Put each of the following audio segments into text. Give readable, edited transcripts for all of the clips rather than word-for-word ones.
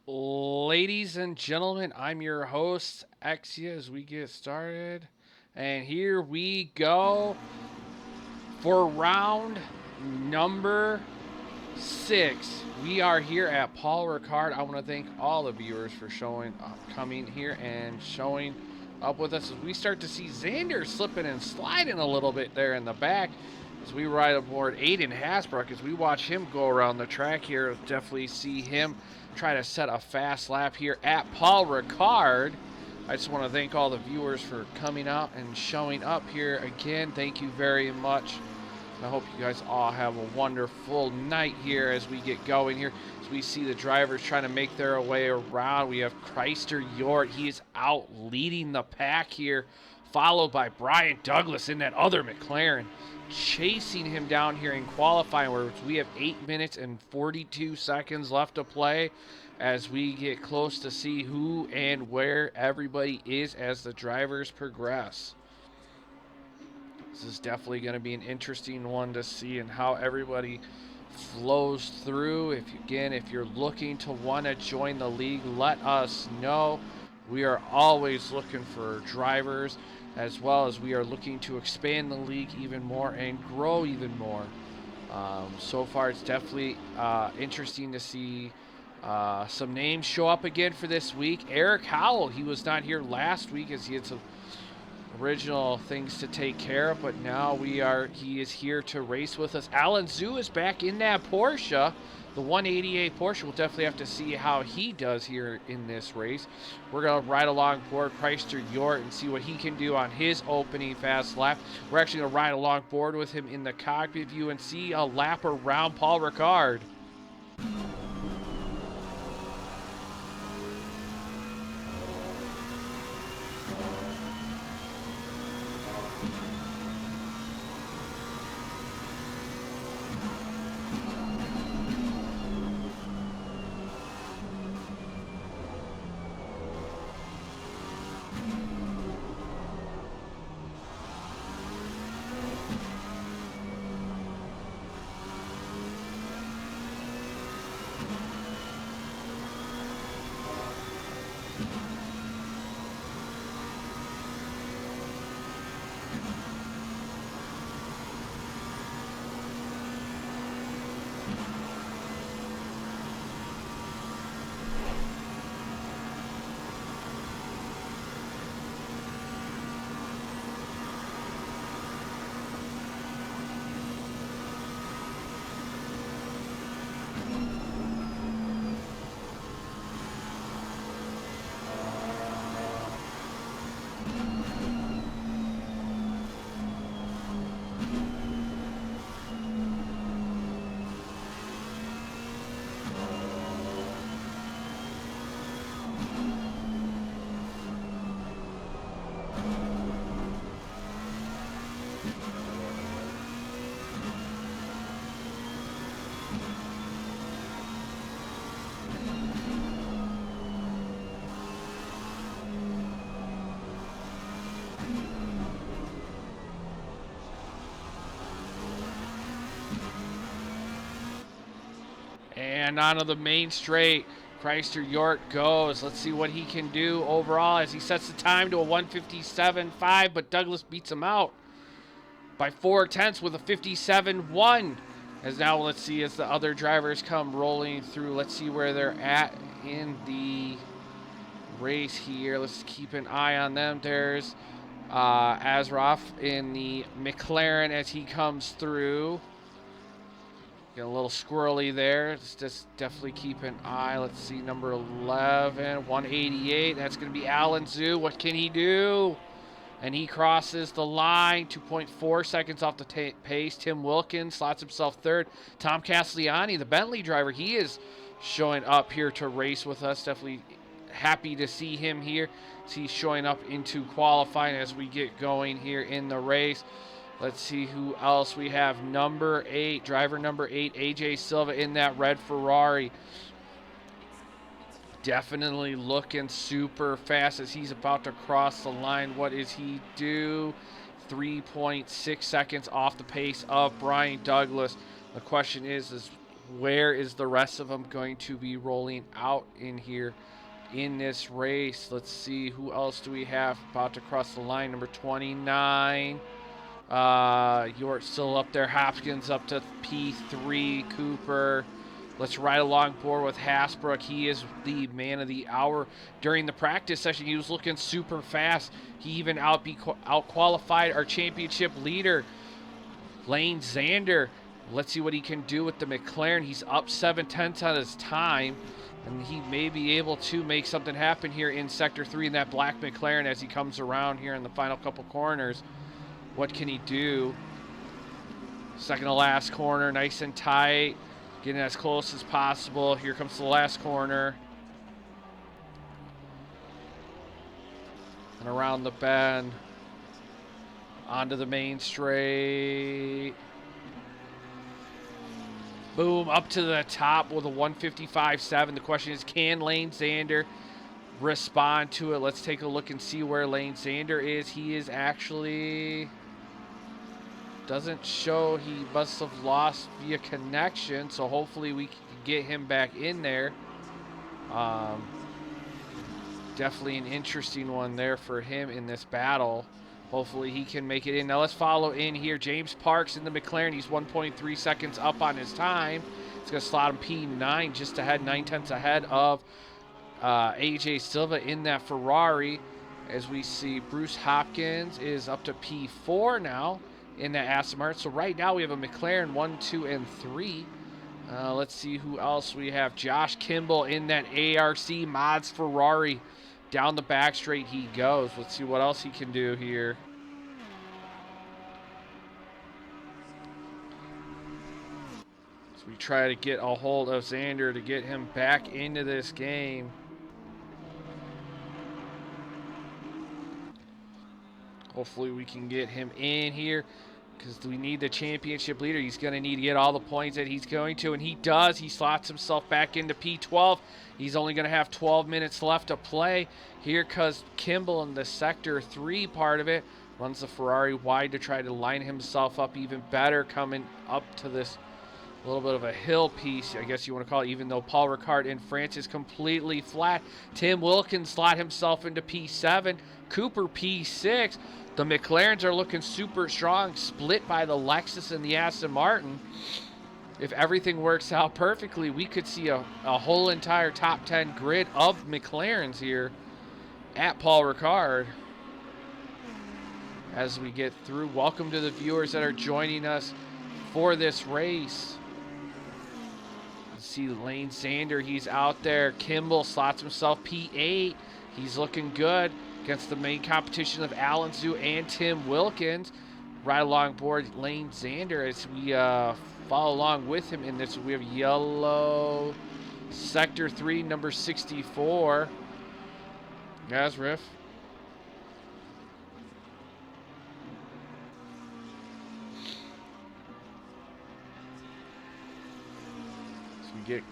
Ladies and gentlemen, I'm your host, Exia, as we get started. And here we go for round number 6. We are here at Paul Ricard. I want to thank all the viewers for coming here and showing up with us as we start to see Xander slipping and sliding a little bit there in the back as we ride aboard Aiden Hasbrook as we watch him go around the track here. Definitely see him try to set a fast lap here at Paul Ricard. I just want to thank all the viewers for coming out and showing up here again. Thank you very much. I hope you guys all have a wonderful night here as we get going here. As we see the drivers trying to make their way around. We have Meister Yort. He is out leading the pack here, followed by Brian Douglas in that other McLaren, chasing him down here in qualifying, where we have 8 minutes and 42 seconds left to play as we get close to see who and where everybody is as the drivers progress. This is definitely going to be an interesting one to see and how everybody flows through. If you're looking to want to join the league, let us know. We are always looking for drivers, as well as we are looking to expand the league even more and grow even more. So far, it's definitely interesting to see some names show up again for this week. Eric Howell, he was not here last week as he had some original things to take care of, but now he is here to race with us. Alan Zhu is back in that Porsche, the 188 Porsche. We'll definitely have to see how he does here in this race. We're going to ride along board Meister Yort and see what he can do on his opening fast lap. We're actually going to ride along board with him in the cockpit view and see a lap around Paul Ricard. And onto the main straight, Meister Yort goes. Let's see what he can do overall as he sets the time to a 1:57.5, but Douglas beats him out by 4/10 with a 57.1. As now, let's see as the other drivers come rolling through. Let's see where they're at in the race here. Let's keep an eye on them. There's Azroff in the McLaren as he comes through. Get a little squirrely there. Let's just definitely keep an eye. Let's see, number 11, 188. That's going to be Alan Zhu. What can he do? And he crosses the line. 2.4 seconds off the pace. Tim Wilkins slots himself third. Tom Castellani, the Bentley driver, he is showing up here to race with us. Definitely happy to see him here. He's showing up into qualifying as we get going here in the race. Let's see who else we have. Number 8, driver number 8, AJ Silva in that red Ferrari. Definitely looking super fast as he's about to cross the line. What does he do? 3.6 seconds off the pace of Brian Douglas. The question is where is the rest of them going to be rolling out in here in this race? Let's see, who else do we have about to cross the line? Number 29. York still up there. Hopkins up to P3. Cooper. Let's ride along board with Hasbrook. He is the man of the hour. During the practice session, he was looking super fast. He even out-qualified our championship leader, Lane Zander. Let's see what he can do with the McLaren. He's up 7/10 on his time, and he may be able to make something happen here in Sector 3 in that black McLaren as he comes around here in the final couple corners. What can he do? Second to last corner, nice and tight. Getting as close as possible. Here comes the last corner. And around the bend. Onto the main straight. Boom, up to the top with a 155.7. The question is, can Lane Zander respond to it? Let's take a look and see where Lane Zander is. He is actually... doesn't show. He must have lost via connection, so hopefully we can get him back in there. Definitely an interesting one there for him in this battle. Hopefully he can make it in. Now let's follow in here. James Parks in the McLaren. He's 1.3 seconds up on his time. It's going to slot him P9, just ahead, 9/10 ahead of AJ Silva in that Ferrari. As we see, Bruce Hopkins is up to P4 now in that Aston Martin. So right now we have a McLaren 1, 2, and 3. Let's see who else we have. Josh Kimball in that ARC Mods Ferrari. Down the back straight he goes. Let's see what else he can do here. So we try to get a hold of Zander to get him back into this game. Hopefully we can get him in here because we need the championship leader. He's going to need to get all the points that he's going to, and he does. He slots himself back into P12. He's only going to have 12 minutes left to play. Here comes Kimball in the Sector 3 part of it. Runs the Ferrari wide to try to line himself up even better, coming up to this little bit of a hill piece, I guess you want to call it, even though Paul Ricard in France is completely flat. Tim Wilkins slot himself into P7. Cooper P6. The McLarens are looking super strong, split by the Lexus and the Aston Martin. If everything works out perfectly, we could see a whole entire top 10 grid of McLarens here at Paul Ricard. As we get through, welcome to the viewers that are joining us for this race. Let's see Lane Zander, he's out there. Kimball slots himself P8. He's looking good against the main competition of Alan Zhu and Tim Wilkins. Right along board Lane Zander as we follow along with him in this. We have yellow Sector 3, number 64. Guys, Riff. So we get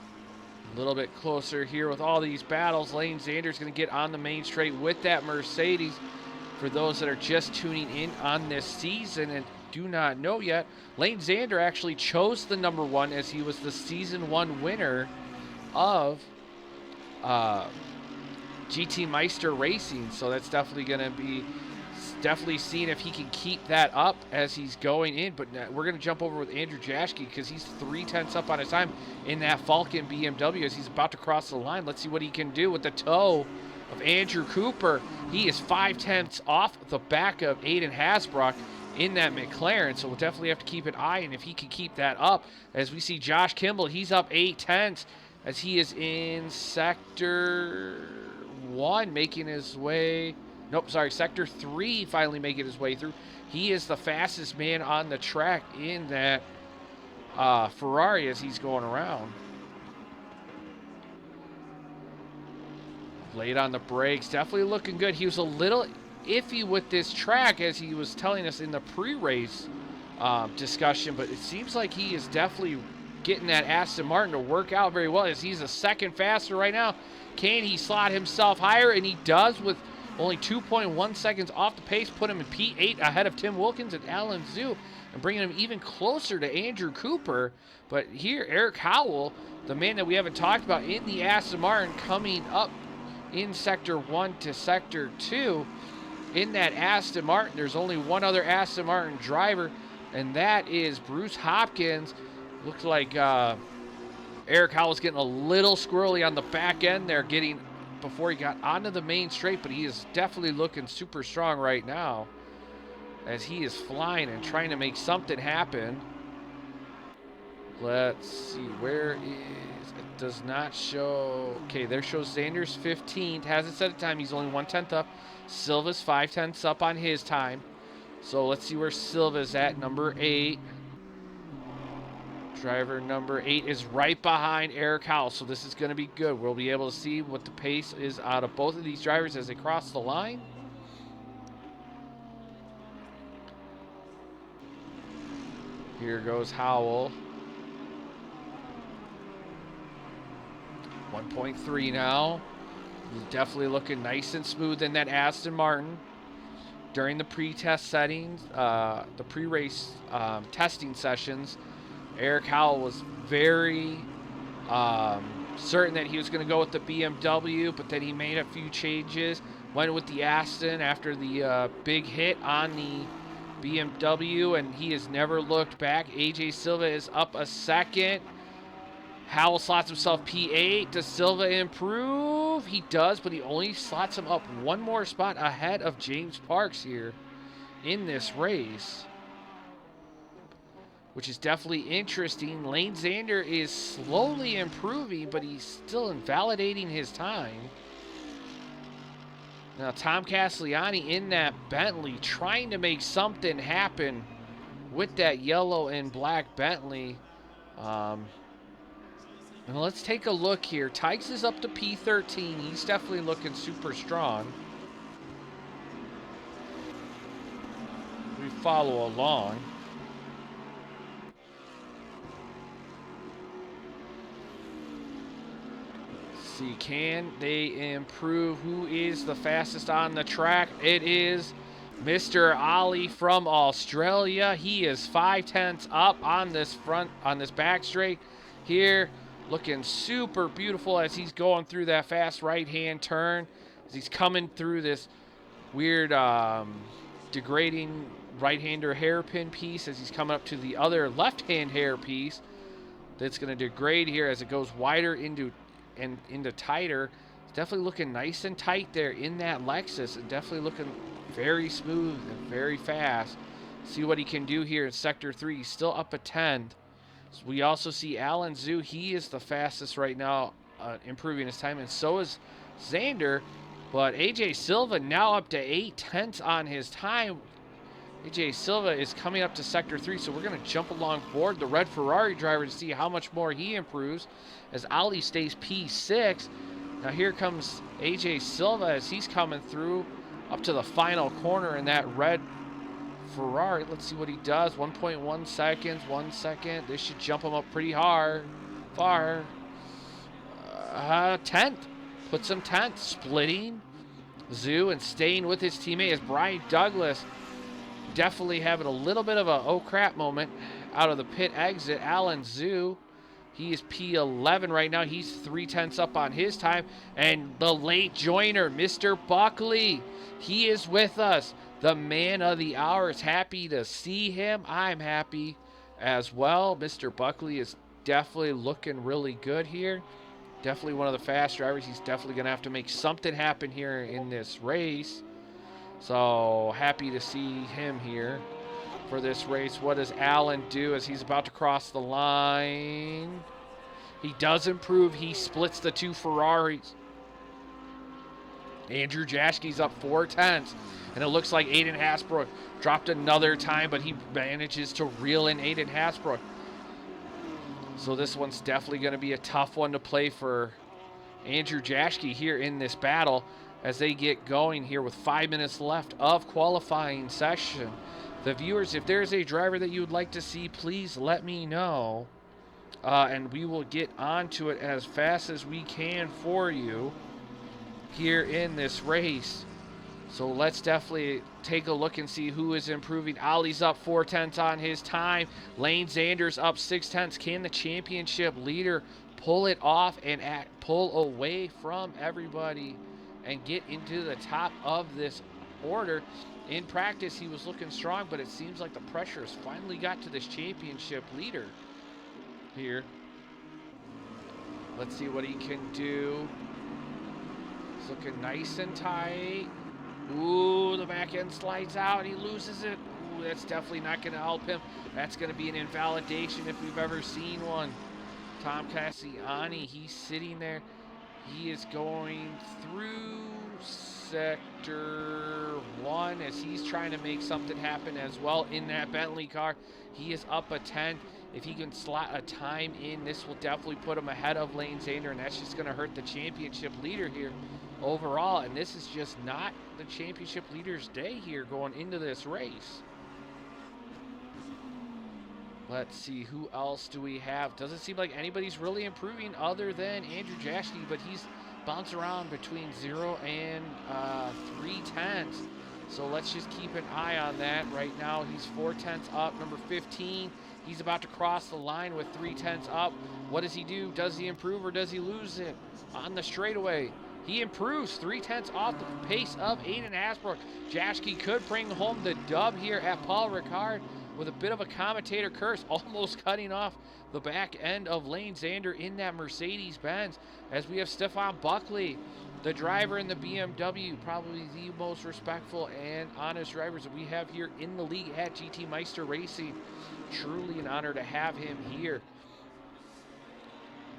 a little bit closer here with all these battles. Lane Zander's going to get on the main straight with that Mercedes. For those that are just tuning in on this season and do not know yet, Lane Zander actually chose the number 1 as he was the season 1 winner of GT Meister Racing. So that's definitely going to be seeing if he can keep that up as he's going in. But we're going to jump over with Andrew Jaschke because he's 3/10 up on his time in that Falcon BMW as he's about to cross the line. Let's see what he can do with the toe of Andrew Cooper. He is 5/10 off the back of Aiden Hasbrook in that McLaren, so we'll definitely have to keep an eye, and if he can keep that up, as we see Josh Kimball, he's up 8/10 as he is in Sector 1 making his way, Sector 3 finally making his way through. He is the fastest man on the track in that Ferrari as he's going around. Late on the brakes, definitely looking good. He was a little iffy with this track as he was telling us in the pre-race discussion, but it seems like he is definitely getting that Aston Martin to work out very well as he's a second faster right now. Can he slot himself higher? And he does with Only 2.1 seconds off the pace, put him in P8 ahead of Tim Wilkins and Alan Zhu, and bringing him even closer to Andrew Cooper. But here, Eric Howell, the man that we haven't talked about in the Aston Martin, coming up in Sector 1 to Sector 2. In that Aston Martin, there's only one other Aston Martin driver, and that is Bruce Hopkins. Looks like Eric Howell's getting a little squirrely on the back end there, before he got onto the main straight, but he is definitely looking super strong right now as he is flying and trying to make something happen. Let's see, where is, it does not show. Okay, there shows Xander's 15th, hasn't set a time, he's only 1/10 up. Silva's 5/10 up on his time. So let's see where Silva's at, number 8. Driver number 8 is right behind Eric Howell, so this is going to be good. We'll be able to see what the pace is out of both of these drivers as they cross the line. Here goes Howell. 1.3 now. He's definitely looking nice and smooth in that Aston Martin. During the pre-test settings, the pre-race testing sessions, Eric Howell was very certain that he was going to go with the BMW, but then he made a few changes, went with the Aston after the big hit on the BMW, and he has never looked back. AJ Silva is up a second. Howell slots himself P8. Does Silva improve? He does, but he only slots him up one more spot ahead of James Parks here in this race, which is definitely interesting. Lane Xander is slowly improving, but he's still invalidating his time. Now, Tom Castellani in that Bentley trying to make something happen with that yellow and black Bentley. And let's take a look here. Tykes is up to P13. He's definitely looking super strong. We follow along. See, can they improve? Who is the fastest on the track? It is Mr. Ali from Australia. He is 5/10 up on this back straight here, looking super beautiful as he's going through that fast right-hand turn, as he's coming through this weird degrading right-hander hairpin piece, as he's coming up to the other left-hand hair piece that's going to degrade here as it goes wider into tighter. It's definitely looking nice and tight there in that Lexus, and definitely looking very smooth and very fast. See what he can do here in Sector 3. He's still up a 10. So we also see Alan Zhu. He is the fastest right now, improving his time, and so is Xander. But AJ Silva now up to 8/10 on his time. AJ Silva is coming up to Sector 3, so we're going to jump along board the red Ferrari driver to see how much more he improves as Ali stays P6. Now here comes AJ Silva as he's coming through up to the final corner in that red Ferrari. Let's see what he does. 1.1 seconds, 1 second. This should jump him up pretty far. 10th. Puts him 10th. Splitting Zhu and staying with his teammate as Brian Douglas definitely having a little bit of a oh crap moment out of the pit exit. Alan Zhu, he is P11 right now. He's 3/10 up on his time. And the late joiner, Mr. Buckley, he is with us. The man of the hour. Is happy to see him. I'm happy as well. Mr. Buckley is definitely looking really good here. Definitely one of the fast drivers. He's definitely going to have to make something happen here in this race. So happy to see him here for this race. What does Alan do as he's about to cross the line? He does improve. He splits the two Ferraris. Andrew Jaschke's up 4/10. And it looks like Aiden Hasbrook dropped another time, but he manages to reel in Aiden Hasbrook. So this one's definitely going to be a tough one to play for Andrew Jaschke here in this battle as they get going here with 5 minutes left of qualifying session. The viewers, if there's a driver that you would like to see, please let me know. And we will get onto it as fast as we can for you here in this race. So let's definitely take a look and see who is improving. Ollie's up 4/10 on his time. Lane Xander's up 6/10. Can the championship leader pull it off and pull away from everybody and get into the top of this order? In practice, he was looking strong, but it seems like the pressure has finally got to this championship leader here. Let's see what he can do. He's looking nice and tight. Ooh, the back end slides out. He loses it. Ooh, that's definitely not going to help him. That's going to be an invalidation if we've ever seen one. Tom Cassiani, he's sitting there. He is going through sector 1 as he's trying to make something happen as well in that Bentley car. He is up a 10. If he can slot a time in, this will definitely put him ahead of Lane Xander, and that's just going to hurt the championship leader here overall. And this is just not the championship leader's day here going into this race. Let's see, who else do we have? Doesn't seem like anybody's really improving other than Andrew Jaschke, but he's bounced around between 0 and 3/10. So let's just keep an eye on that. Right now, he's 4/10 up. Number 15, he's about to cross the line with 3/10 up. What does he do? Does he improve or does he lose it on the straightaway? He improves 3/10 off the pace of Aiden Asbrook. Jaschke could bring home the dub here at Paul Ricard with a bit of a commentator curse, almost cutting off the back end of Lane Xander in that Mercedes-Benz, as we have Stefan Buckley, the driver in the BMW, probably the most respectful and honest drivers that we have here in the league at GT Meister Racing. Truly an honor to have him here.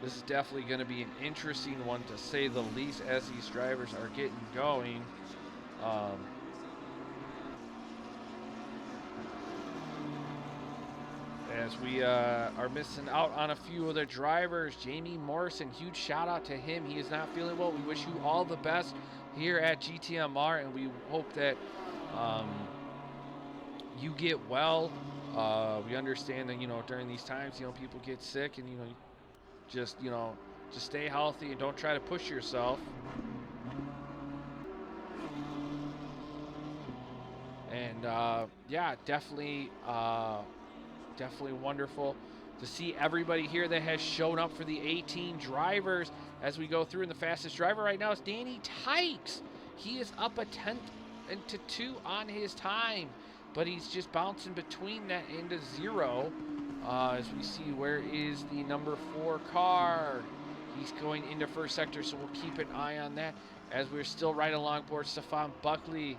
This is definitely going to be an interesting one, to say the least, as these drivers are getting going. As we are missing out on a few of the drivers. Jamie Morrison, huge shout out to him. He is not feeling well. We wish you all the best here at GTMR, and we hope that you get well. We understand that, during these times, people get sick, and, just stay healthy and don't try to push yourself. And yeah, definitely wonderful to see everybody here that has shown up for the 18 drivers as we go through. And the fastest driver right now is Danny Tykes. He is up a 10th into 2 on his time, but he's just bouncing between that into 0. As we see, where is the number 4 car? He's going into first sector, so we'll keep an eye on that as we're still right along board Stefan Buckley.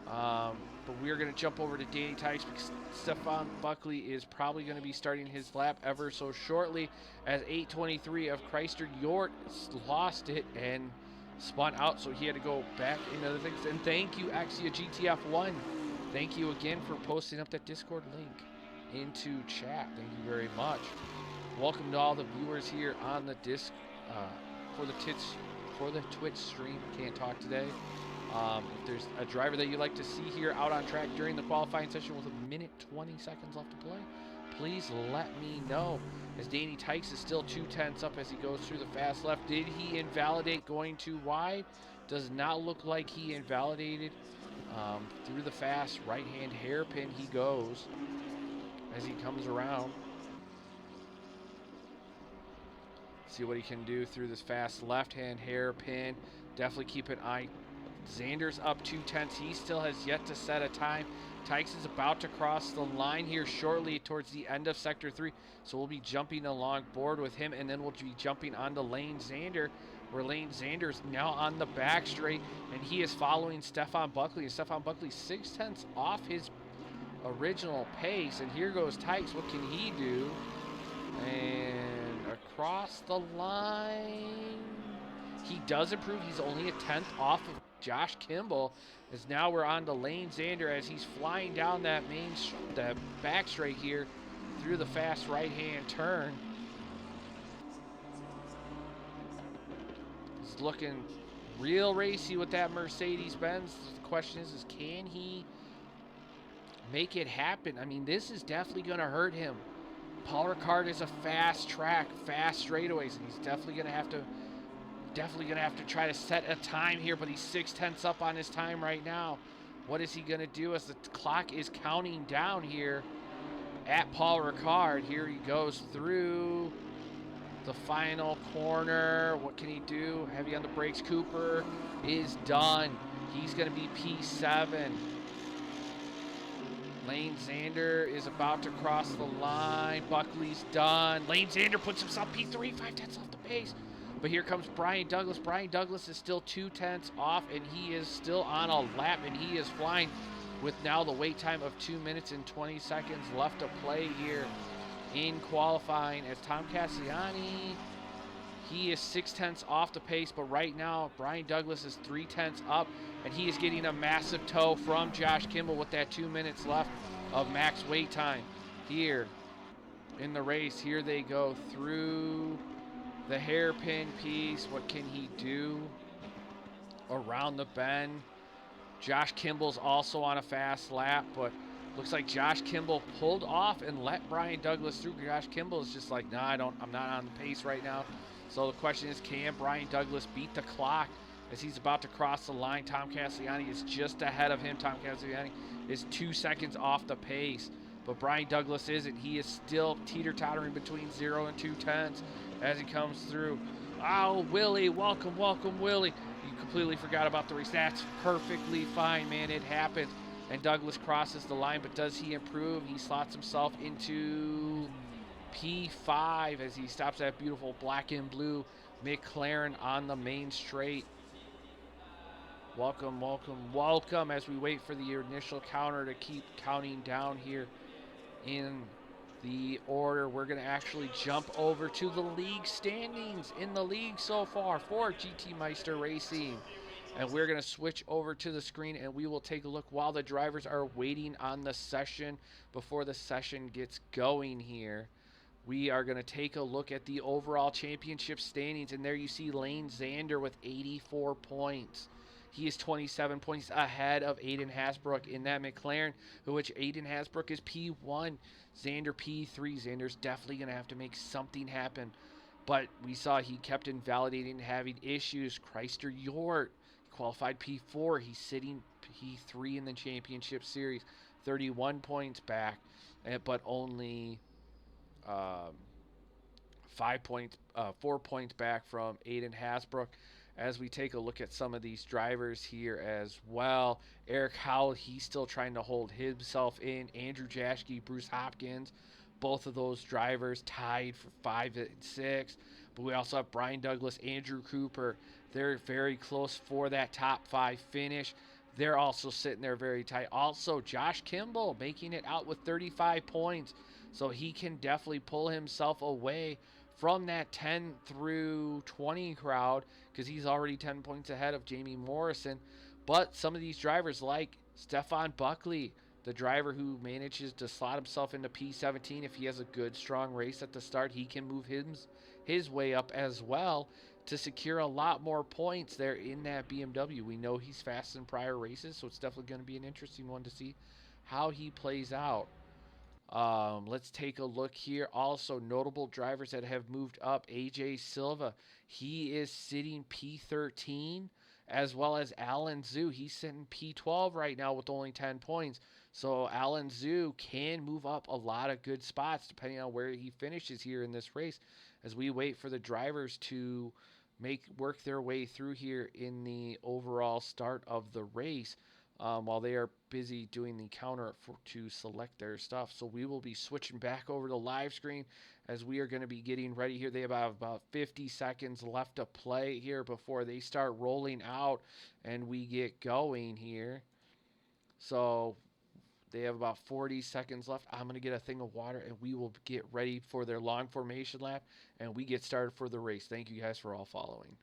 But we're going to jump over to Danny Tykes because Stefan Buckley is probably going to be starting his lap ever so shortly, as 823 of Chrysler York lost it and spun out, so he had to go back into the things. And thank you, Axia GTF1. Thank you again for posting up that Discord link into chat. Thank you very much. Welcome to all the viewers here on the for the Twitch stream. Can't talk today. If there's a driver that you'd like to see here out on track during the qualifying session with 1:20 left to play, please let me know. As Danny Tykes is still 2/10 up as he goes through the fast left. Did he invalidate going too wide? Does not look like he invalidated. Through the fast right-hand hairpin he goes as he comes around. See what he can do through this fast left-hand hairpin. Definitely keep an eye. Xander's up 2/10. He still has yet to set a time. Tykes is about to cross the line here shortly towards the end of Sector 3. So we'll be jumping along board with him, and then we'll be jumping onto Lane Xander, where Lane Xander's now on the back straight, and he is following Stefan Buckley. And Stefan Buckley 6/10 off his original pace. And here goes Tykes. What can he do? And across the line, he does improve. He's only a 10th off of Josh Kimball, as now we're on to Lane Xander as he's flying down that back straight here through the fast right-hand turn. He's looking real racy with that Mercedes-Benz. The question is can he make it happen? I mean, this is definitely going to hurt him. Paul Ricard is a fast track, fast straightaways, and he's definitely going to have to Definitely going to have to try to set a time here, but he's 6/10 up on his time right now. What is he going to do as the clock is counting down here at Paul Ricard? Here he goes through the final corner. What can he do? Heavy on the brakes. Cooper is done. He's going to be P7. Lane Xander is about to cross the line. Buckley's done. Lane Xander puts himself P3, 5/10 off the pace. But here comes Brian Douglas. Brian Douglas is still 2/10 off, and he is still on a lap, and he is flying with now the wait time of 2 minutes and 20 seconds left to play here in qualifying as Tom Cassiani. He is 6/10 off the pace, but right now Brian Douglas is 3/10 up, and he is getting a massive tow from Josh Kimball with that 2 minutes left of max wait time here in the race. Here they go through the hairpin piece. What can he do around the bend? Josh Kimball's also on a fast lap, but looks like Josh Kimball pulled off and let Brian Douglas through. Josh Kimball is just like, nah, I'm not on the pace right now. So the question is, can Brian Douglas beat the clock as he's about to cross the line? Tom Cassiani is just ahead of him. Tom Cassiani is 2 seconds off the pace, but Brian Douglas isn't. He is still teeter-tottering between 0 and 2/10 as he comes through. Oh, Willie, welcome, Willie. You completely forgot about the race. That's perfectly fine, man. It happens. And Douglas crosses the line, but does he improve? He slots himself into P5 as he stops that beautiful black and blue McLaren on the main straight. Welcome as we wait for the initial counter to keep counting down here in the order. We're going to actually jump over to the league standings in the league so far for GT Meister Racing. And we're going to switch over to the screen, and we will take a look while the drivers are waiting on the session before the session gets going here. We are going to take a look at the overall championship standings, and there you see Lane Xander with 84 points. He is 27 points ahead of Aiden Hasbrook in that McLaren, which Aiden Hasbrook is P1, Xander P3. Xander's definitely going to have to make something happen. But we saw he kept invalidating and having issues. Chrysler Yort qualified P4. He's sitting P3 in the championship series, 31 points back, but only 4 points back from Aiden Hasbrook. As we take a look at some of these drivers here as well, Eric Howell, he's still trying to hold himself in. Andrew Jaschke, Bruce Hopkins, both of those drivers tied for 5 and 6. But we also have Brian Douglas, Andrew Cooper. They're very close for that top 5 finish. They're also sitting there very tight. Also, Josh Kimball making it out with 35 points. So he can definitely pull himself away from that 10 through 20 crowd because he's already 10 points ahead of Jamie Morrison. But some of these drivers like Stefan Buckley, the driver who manages to slot himself into P17, if he has a good, strong race at the start, he can move his way up as well to secure a lot more points there in that BMW. We know he's fast in prior races, so it's definitely going to be an interesting one to see how he plays out. Let's take a look here. Also, notable drivers that have moved up. AJ Silva, he is sitting P13, as well as Alan Zhu. He's sitting P12 right now with only 10 points. So Alan Zhu can move up a lot of good spots depending on where he finishes here in this race as we wait for the drivers to work their way through here in the overall start of the race. While they are busy doing the counter to select their stuff. So we will be switching back over to live screen as we are going to be getting ready here. They have about 50 seconds left to play here before they start rolling out and we get going here. So they have about 40 seconds left. I'm going to get a thing of water and we will get ready for their long formation lap and we get started for the race. Thank you guys for all following.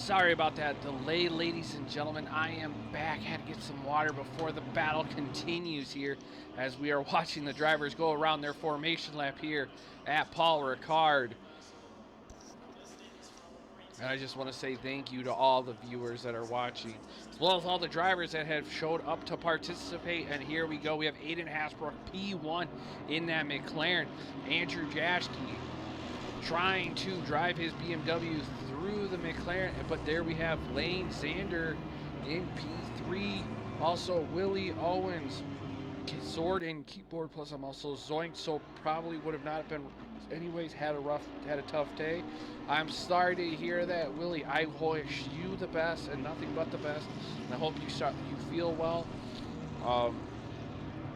Sorry about that delay, ladies and gentlemen. I am back. Had to get some water before the battle continues here as we are watching the drivers go around their formation lap here at Paul Ricard. And I just want to say thank you to all the viewers that are watching, as well as all the drivers that have showed up to participate. And here we go. We have Aiden Hasbrook, P1 in that McLaren. Andrew Jaschke trying to drive his BMW through the McLaren, but there we have Lane Zander in P3. Also Willie Owens, Sword and Keyboard Plus. I'm also Zoink, so probably would have not been anyways. Had a tough day. I'm sorry to hear that, Willie. I wish you the best and nothing but the best, and I hope you feel well.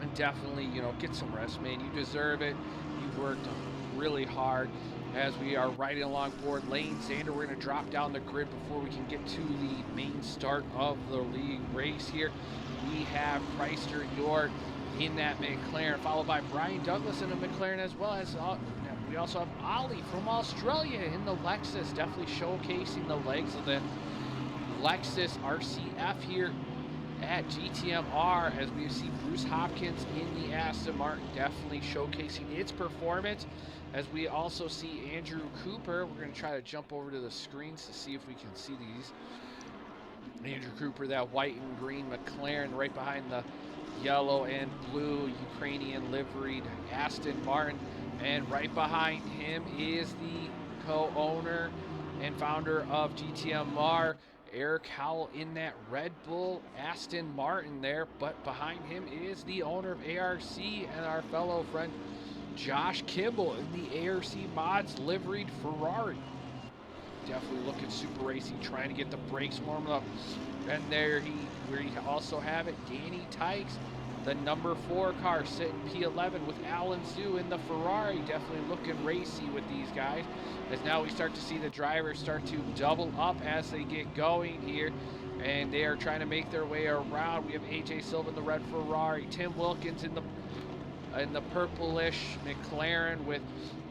And definitely, get some rest, man. You deserve it. You worked really hard. As we are riding along board Lane Zander, we're going to drop down the grid before we can get to the main start of the league race here. We have Meister in that McLaren, followed by Brian Douglas in a McLaren, as well as we also have Ollie from Australia in the Lexus, definitely showcasing the legs of the Lexus RCF here at GTMR, as we see Bruce Hopkins in the Aston Martin, definitely showcasing its performance. As we also see Andrew Cooper, we're going to try to jump over to the screens to see if we can see these. Andrew Cooper, that white and green McLaren right behind the yellow and blue Ukrainian liveried Aston Martin. And right behind him is the co-owner and founder of GTMR, Eric Howell, in that Red Bull Aston Martin there. But behind him is the owner of ARC and our fellow friend Josh Kimball in the ARC Mods liveried Ferrari. Definitely looking super racy, trying to get the brakes warmed up. And there we also have it, Danny Tykes, the number 4 car, sitting P11 with Alan Zhu in the Ferrari. Definitely looking racy with these guys, as now we start to see the drivers start to double up as they get going here, and they are trying to make their way around. We have AJ Silva in the red Ferrari, Tim Wilkins in the purplish McLaren, with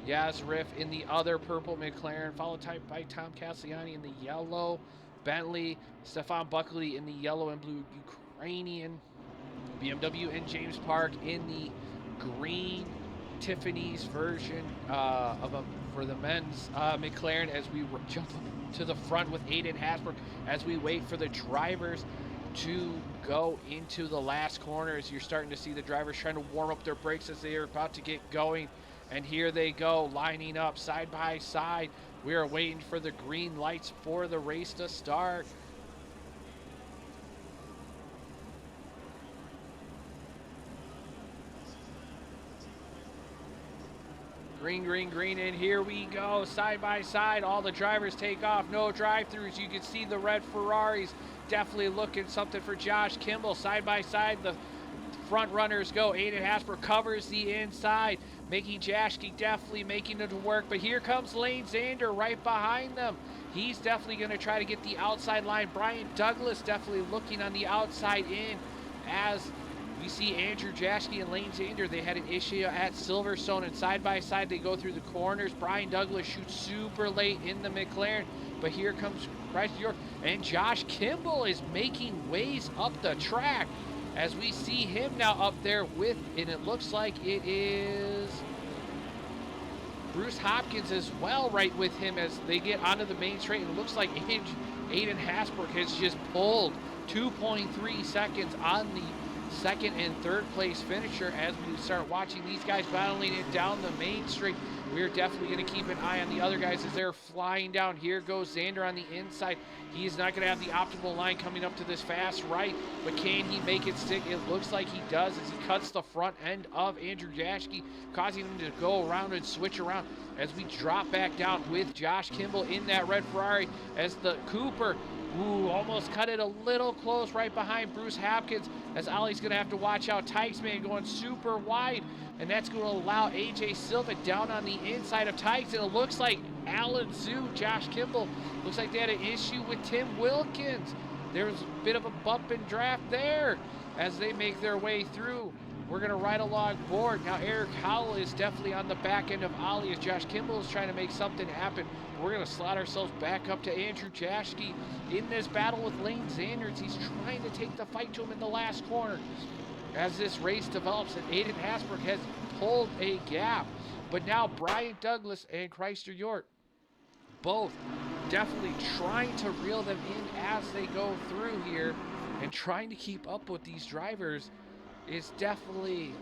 Yaz Riff in the other purple McLaren, followed by Tom Castellani in the yellow Bentley, Stefan Buckley in the yellow and blue Ukrainian BMW, and James Park in the green Tiffany's version for the men's McLaren, as we jump to the front with Aiden Hasbrook as we wait for the drivers to go into the last corners. You're starting to see the drivers trying to warm up their brakes as they are about to get going. And here they go, lining up side by side. We are waiting for the green lights for the race to start. Green, green, green, and here we go, side by side. All the drivers take off, no drive-throughs. You can see the red Ferraris definitely looking something for Josh Kimball. Side by side, the front runners go. Aiden Hasper covers the inside, making Jaschke definitely making it to work. But here comes Lane Zander right behind them. He's definitely going to try to get the outside line. Brian Douglas definitely looking on the outside in, as we see Andrew Jaschke and Lane Zander. They had an issue at Silverstone, and side by side they go through the corners. Brian Douglas shoots super late in the McLaren, but here comes Bryce York, and Josh Kimball is making ways up the track, as we see him now up there with, and it looks like it is Bruce Hopkins as well, right with him as they get onto the main straight. And it looks like Aiden Hasbrook has just pulled 2.3 seconds on the second and third place finisher, as we start watching these guys battling it down the main straight. We're definitely going to keep an eye on the other guys as they're flying down. Here goes Zander on the inside. He's not going to have the optimal line coming up to this fast right, but can he make it stick? It looks like he does, as he cuts the front end of Andrew Jaschke, causing him to go around and switch around, as we drop back down with Josh Kimball in that red Ferrari, as the Cooper, almost cut it a little close right behind Bruce Hopkins, as Ollie's going to have to watch out. Tykes, man, going super wide, and that's going to allow AJ Silva down on the inside of Tykes, and it looks like Alan Zhu, Josh Kimball, looks like they had an issue with Tim Wilkins. There was a bit of a bump and draft there as they make their way through. we're going to ride along board. Now Eric Howell is definitely on the back end of Ollie as Josh Kimball is trying to make something happen. We're going to slot ourselves back up to Andrew Jaschke in this battle with Lane Zanders. He's trying to take the fight to him in the last corner. As this race develops, and Aiden Hasbrook has pulled a gap. But now Brian Douglas and Chrysler York both definitely trying to reel them in as they go through here, and trying to keep up with these drivers is definitely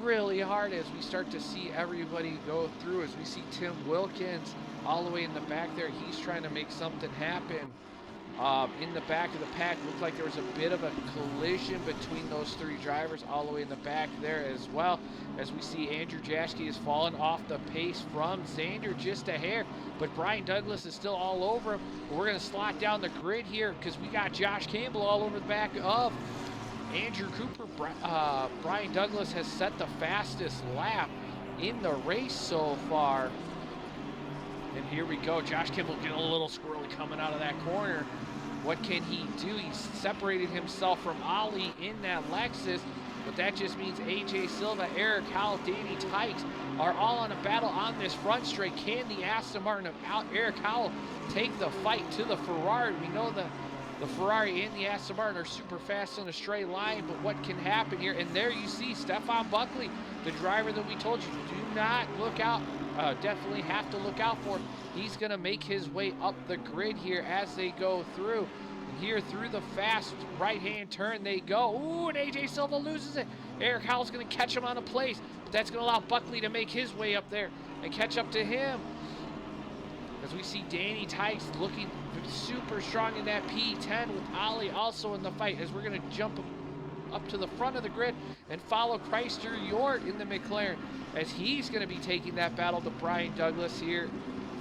really hard as we start to see everybody go through. As we see Tim Wilkins all the way in the back there, he's trying to make something happen. In the back of the pack, looked like there was a bit of a collision between those three drivers all the way in the back there as well. As we see Andrew Jaschke has fallen off the pace from Zander just a hair, but Brian Douglas is still all over him. But we're going to slot down the grid here because we got Josh Campbell all over the back of Andrew Cooper. Brian Douglas has set the fastest lap in the race so far. And here we go. Josh Kimball getting a little squirrely coming out of that corner. What can he do? He's separated himself from Ollie in that Lexus, but that just means AJ Silva, Eric Howell, Danny Tykes are all on a battle on this front straight. Can the Aston Martin of Eric Howell take the fight to the Ferrari? We know the Ferrari and the Aston Martin are super fast on a straight line, but what can happen here? And there you see Stefan Buckley, the driver that we told you, do not look out. Definitely have to look out for. He's going to make his way up the grid here as they go through. And here through the fast right-hand turn they go. Ooh, and AJ Silva loses it. Eric Howell's going to catch him on a place, but that's going to allow Buckley to make his way up there and catch up to him. As we see Danny Tykes looking super strong in that P10 with Ollie also in the fight, as we're going to jump up to the front of the grid and follow Chrysler York in the McLaren, as he's going to be taking that battle to Brian Douglas here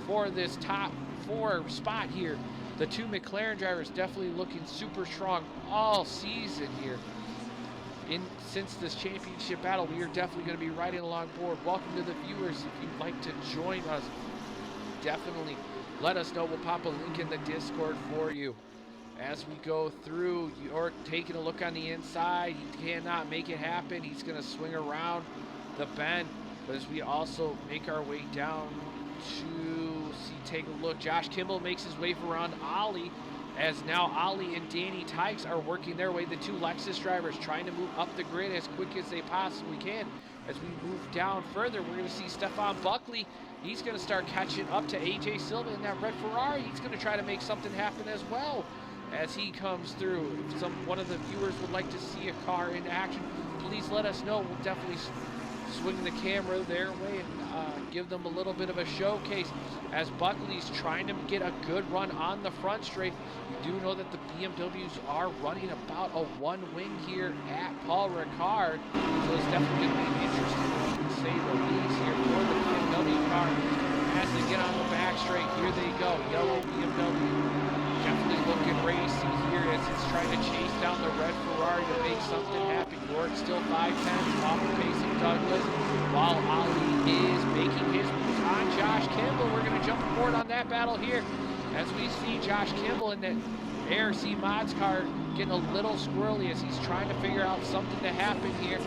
for this top 4 spot here. The two McLaren drivers definitely looking super strong all season here. Since this championship battle, we are definitely going to be riding along board. Welcome to the viewers. If you'd like to join us, definitely let us know. We'll pop a link in the Discord for you. As we go through, York taking a look on the inside. He cannot make it happen. He's going to swing around the bend. But as we also make our way down to take a look, Josh Kimball makes his way around Ollie, as now Ollie and Danny Tykes are working their way. The two Lexus drivers trying to move up the grid as quick as they possibly can. As we move down further, we're going to see Stefan Buckley. He's going to start catching up to AJ Silva in that red Ferrari. He's going to try to make something happen as well as he comes through. If one of the viewers would like to see a car in action, please let us know. We'll definitely swing the camera their way and give them a little bit of a showcase as Buckley's trying to get a good run on the front straight. We do know that the BMWs are running about a 1 win here at Paul Ricard, so it's definitely going to be interesting to say the least here for the BMW car as they get on the back straight. Here they go, yellow BMW. Definitely looking racy here as it's trying to chase down the red Ferrari to make something happen. York still 5/10 off the pace of Douglas, while Ollie is making his moves on Josh Kimball. We're going to jump aboard on that battle here as we see Josh Kimball in that ARC Mods car getting a little squirrely as he's trying to figure out something to happen here.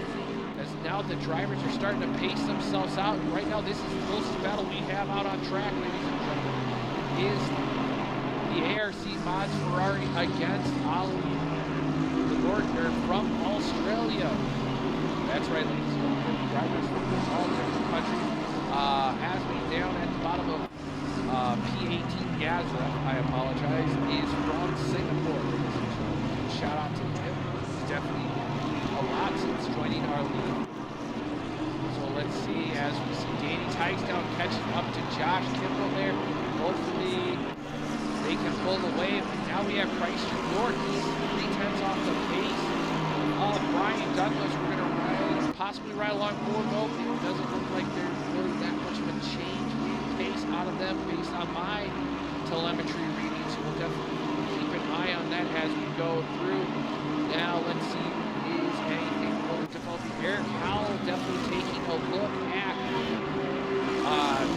As now the drivers are starting to pace themselves out. And right now, this is the closest battle we have out on track, ladies and gentlemen, is the ARC Mods Ferrari against Ollie, the Nordner from Australia. That's right, ladies and gentlemen, drivers from all different countries. As we down at the bottom of P18 Gaza, I apologize, is from Singapore, ladies and gentlemen. Shout out to him. He's definitely doing a lot since joining our league. So let's see, as we see Danny Tykes down catching up to Josh Kimball there. Hopefully they can pull away. Now we have Chrysler York. He's 3/10 off the pace of Brian Douglas. We're going to possibly ride along board. Nope, it doesn't look like there's really that much of a change in pace out of them based on my telemetry readings. So we'll definitely keep an eye on that as we go through. Now let's see, is anything more developing? Eric Howell definitely taking a look at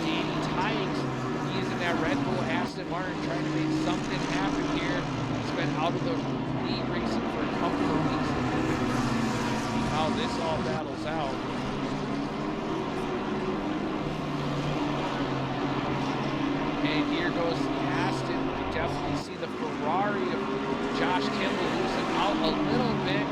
Danny Tykes. In that Red Bull Aston Martin trying to make something happen here. He's been out of the league racing for a couple of weeks. how this all battles out. And here goes the Aston. We definitely see the Ferrari of Josh Kimball losing out a little bit.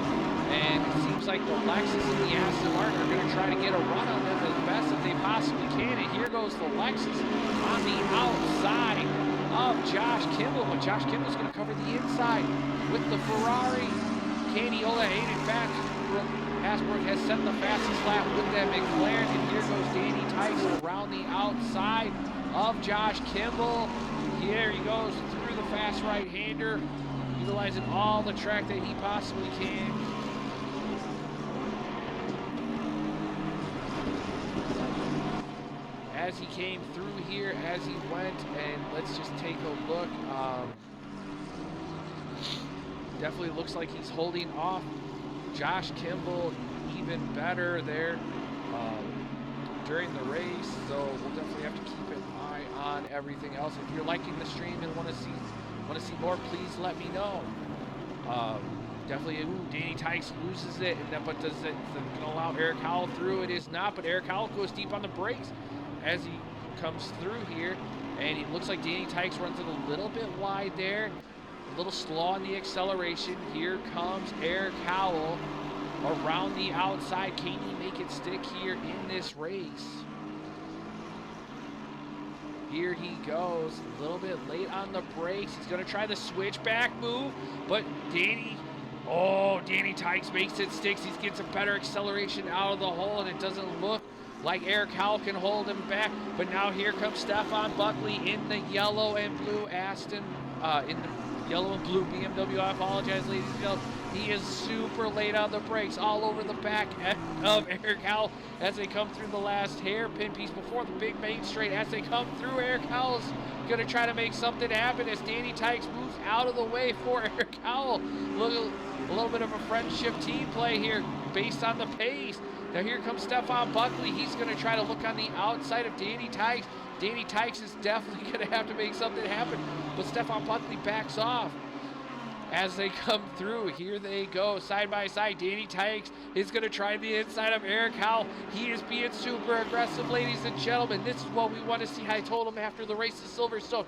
And it seems like the Lexus and the Aston Martin are going to try to get a run on them as best as they possibly can. And here goes the Lexus on the outside of Josh Kimball. But Josh Kimball's going to cover the inside with the Ferrari. Can he hold it? Hayden Asbrook has set the fastest lap with that McLaren. And here goes Danny Tyson around the outside of Josh Kimball. Here he goes through the fast right-hander, utilizing all the track that he possibly can. As he came through here, as he went, and let's just take a look. Definitely looks like he's holding off Josh Kimball even better there during the race. So we'll definitely have to keep an eye on everything else. If you're liking the stream and want to see more, please let me know. Definitely, Danny Tice loses it, and then, but does it going to allow Eric Howell through? It is not, but Eric Howell goes deep on the brakes as he comes through here, and it looks like Danny Tice runs it a little bit wide there, a little slow on the acceleration. Here comes Eric Howell around the outside. Can he make it stick here in this race? Here he goes, a little bit late on the brakes. He's going to try the switchback move, but Danny Tice makes it stick. He gets a better acceleration out of the hole, and it doesn't look like Eric Howell can hold him back. But now here comes Stefan Buckley in the yellow and blue Aston, in the yellow and blue BMW. I apologize, ladies and gentlemen. He is super late on the brakes, all over the back of Eric Howell as they come through the last hairpin piece before the big main straight. As they come through, Eric Howell's going to try to make something happen as Danny Tice moves out of the way for Eric Howell. A little bit of a friendship team play here based on the pace. Now here comes Stefan Buckley. He's going to try to look on the outside of Danny Tice. Danny Tice is definitely going to have to make something happen, but Stefan Buckley backs off. As they come through, here they go, side by side. Danny Tice is going to try the inside of Eric Howell. He is being super aggressive, ladies and gentlemen. This is what we want to see. I told him after the race at Silverstone,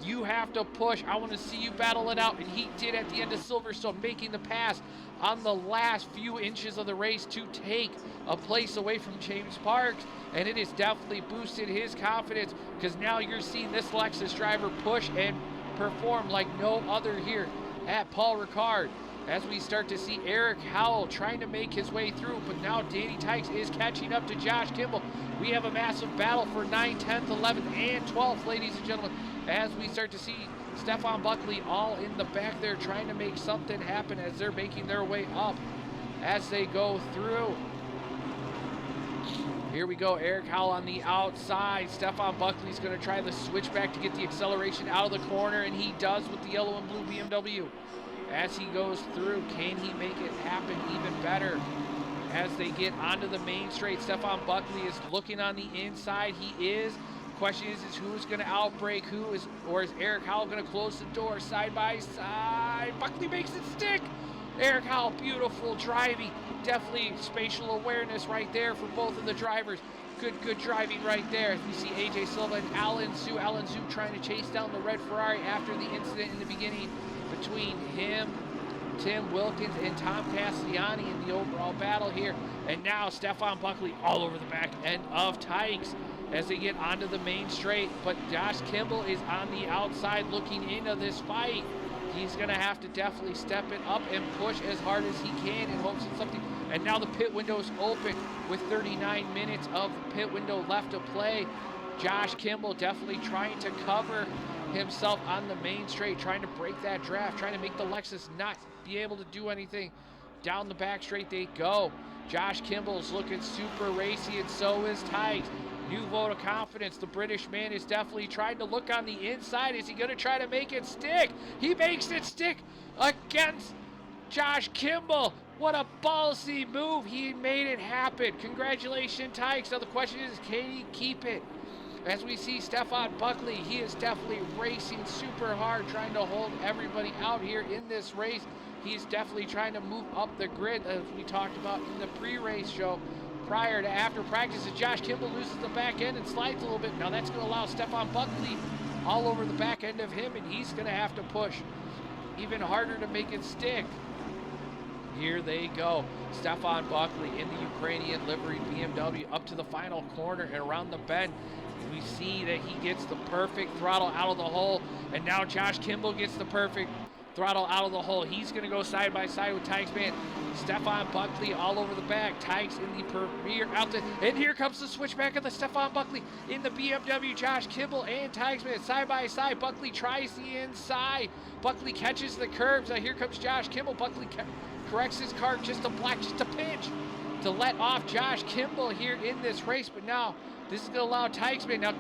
you have to push. I want to see you battle it out. And he did at the end of Silverstone, making the pass on the last few inches of the race to take a place away from James Parks. And it has definitely boosted his confidence, because now you're seeing this Lexus driver push and perform like no other here at Paul Ricard, as we start to see Eric Howell trying to make his way through. But now Danny Tice is catching up to Josh Kimball. We have a massive battle for 9th, 10th, 11th, and 12th, ladies and gentlemen, as we start to see Stefan Buckley all in the back there trying to make something happen as they're making their way up as they go through. Here we go, Eric Howell on the outside. Stefan Buckley's going to try the switchback to get the acceleration out of the corner, and he does with the yellow and blue BMW. As he goes through, can he make it happen even better? As they get onto the main straight, Stefan Buckley is looking on the inside. He is. Question is who's going to outbrake who, or is Eric Howell going to close the door side by side? Buckley makes it stick. Eric Howell, beautiful driving. Definitely spatial awareness right there for both of the drivers. Good driving right there. As we see AJ Silva and Alan Zhu trying to chase down the red Ferrari after the incident in the beginning between him, Tim Wilkins, and Tom Castellani in the overall battle here. And now Stefan Buckley all over the back end of Tikes as they get onto the main straight. But Josh Kimball is on the outside looking into this fight. He's going to have to definitely step it up and push as hard as he can in hopes of something. And now the pit window is open with 39 minutes of pit window left to play. Josh Kimball definitely trying to cover himself on the main straight, trying to break that draft, trying to make the Lexus not be able to do anything. Down the back straight they go. Josh Kimball's looking super racy, and so is Tice. New vote of confidence. The British man is definitely trying to look on the inside. Is he going to try to make it stick? He makes it stick against Josh Kimball. What a ballsy move. He made it happen. Congratulations, Tikes. Now the question is, can he keep it? As we see Stefan Buckley, he is definitely racing super hard, trying to hold everybody out here in this race. He's definitely trying to move up the grid, as we talked about in the pre-race show. Prior to after practice, as Josh Kimball loses the back end and slides a little bit. Now that's going to allow Stefan Buckley all over the back end of him, and he's going to have to push even harder to make it stick. Here they go. Stefan Buckley in the Ukrainian livery BMW up to the final corner and around the bend. We see that he gets the perfect throttle out of the hole, and now Josh Kimball gets the perfect throttle out of the hole. He's going to go side by side with Tykes Man. Stefan Buckley all over the back. Tykes in the premier out the, and here comes the switchback of the Stefan Buckley in the BMW. Josh Kimball and Tykes Man side by side. Buckley tries the inside. Buckley catches the curbs. Now here comes Josh Kimball. Buckley corrects his car just a pinch to let off Josh Kimball here in this race. But now this is going to allow Tykes Man. Now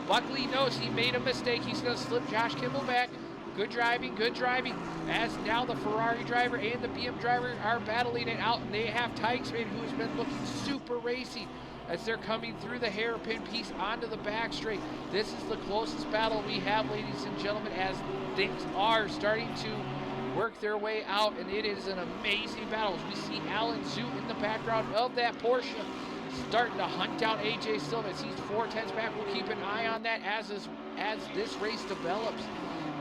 Buckley knows he made a mistake. He's going to slip Josh Kimball back. Good driving, as now the Ferrari driver and the BM driver are battling it out, and they have Tykes Man, who has been looking super racy as they're coming through the hairpin piece onto the back straight. This is the closest battle we have, ladies and gentlemen, as things are starting to work their way out, and it is an amazing battle. As we see Alan Zhu in the background of that Porsche starting to hunt down AJ Silva as he's 4/10 back. We'll keep an eye on that as this race develops,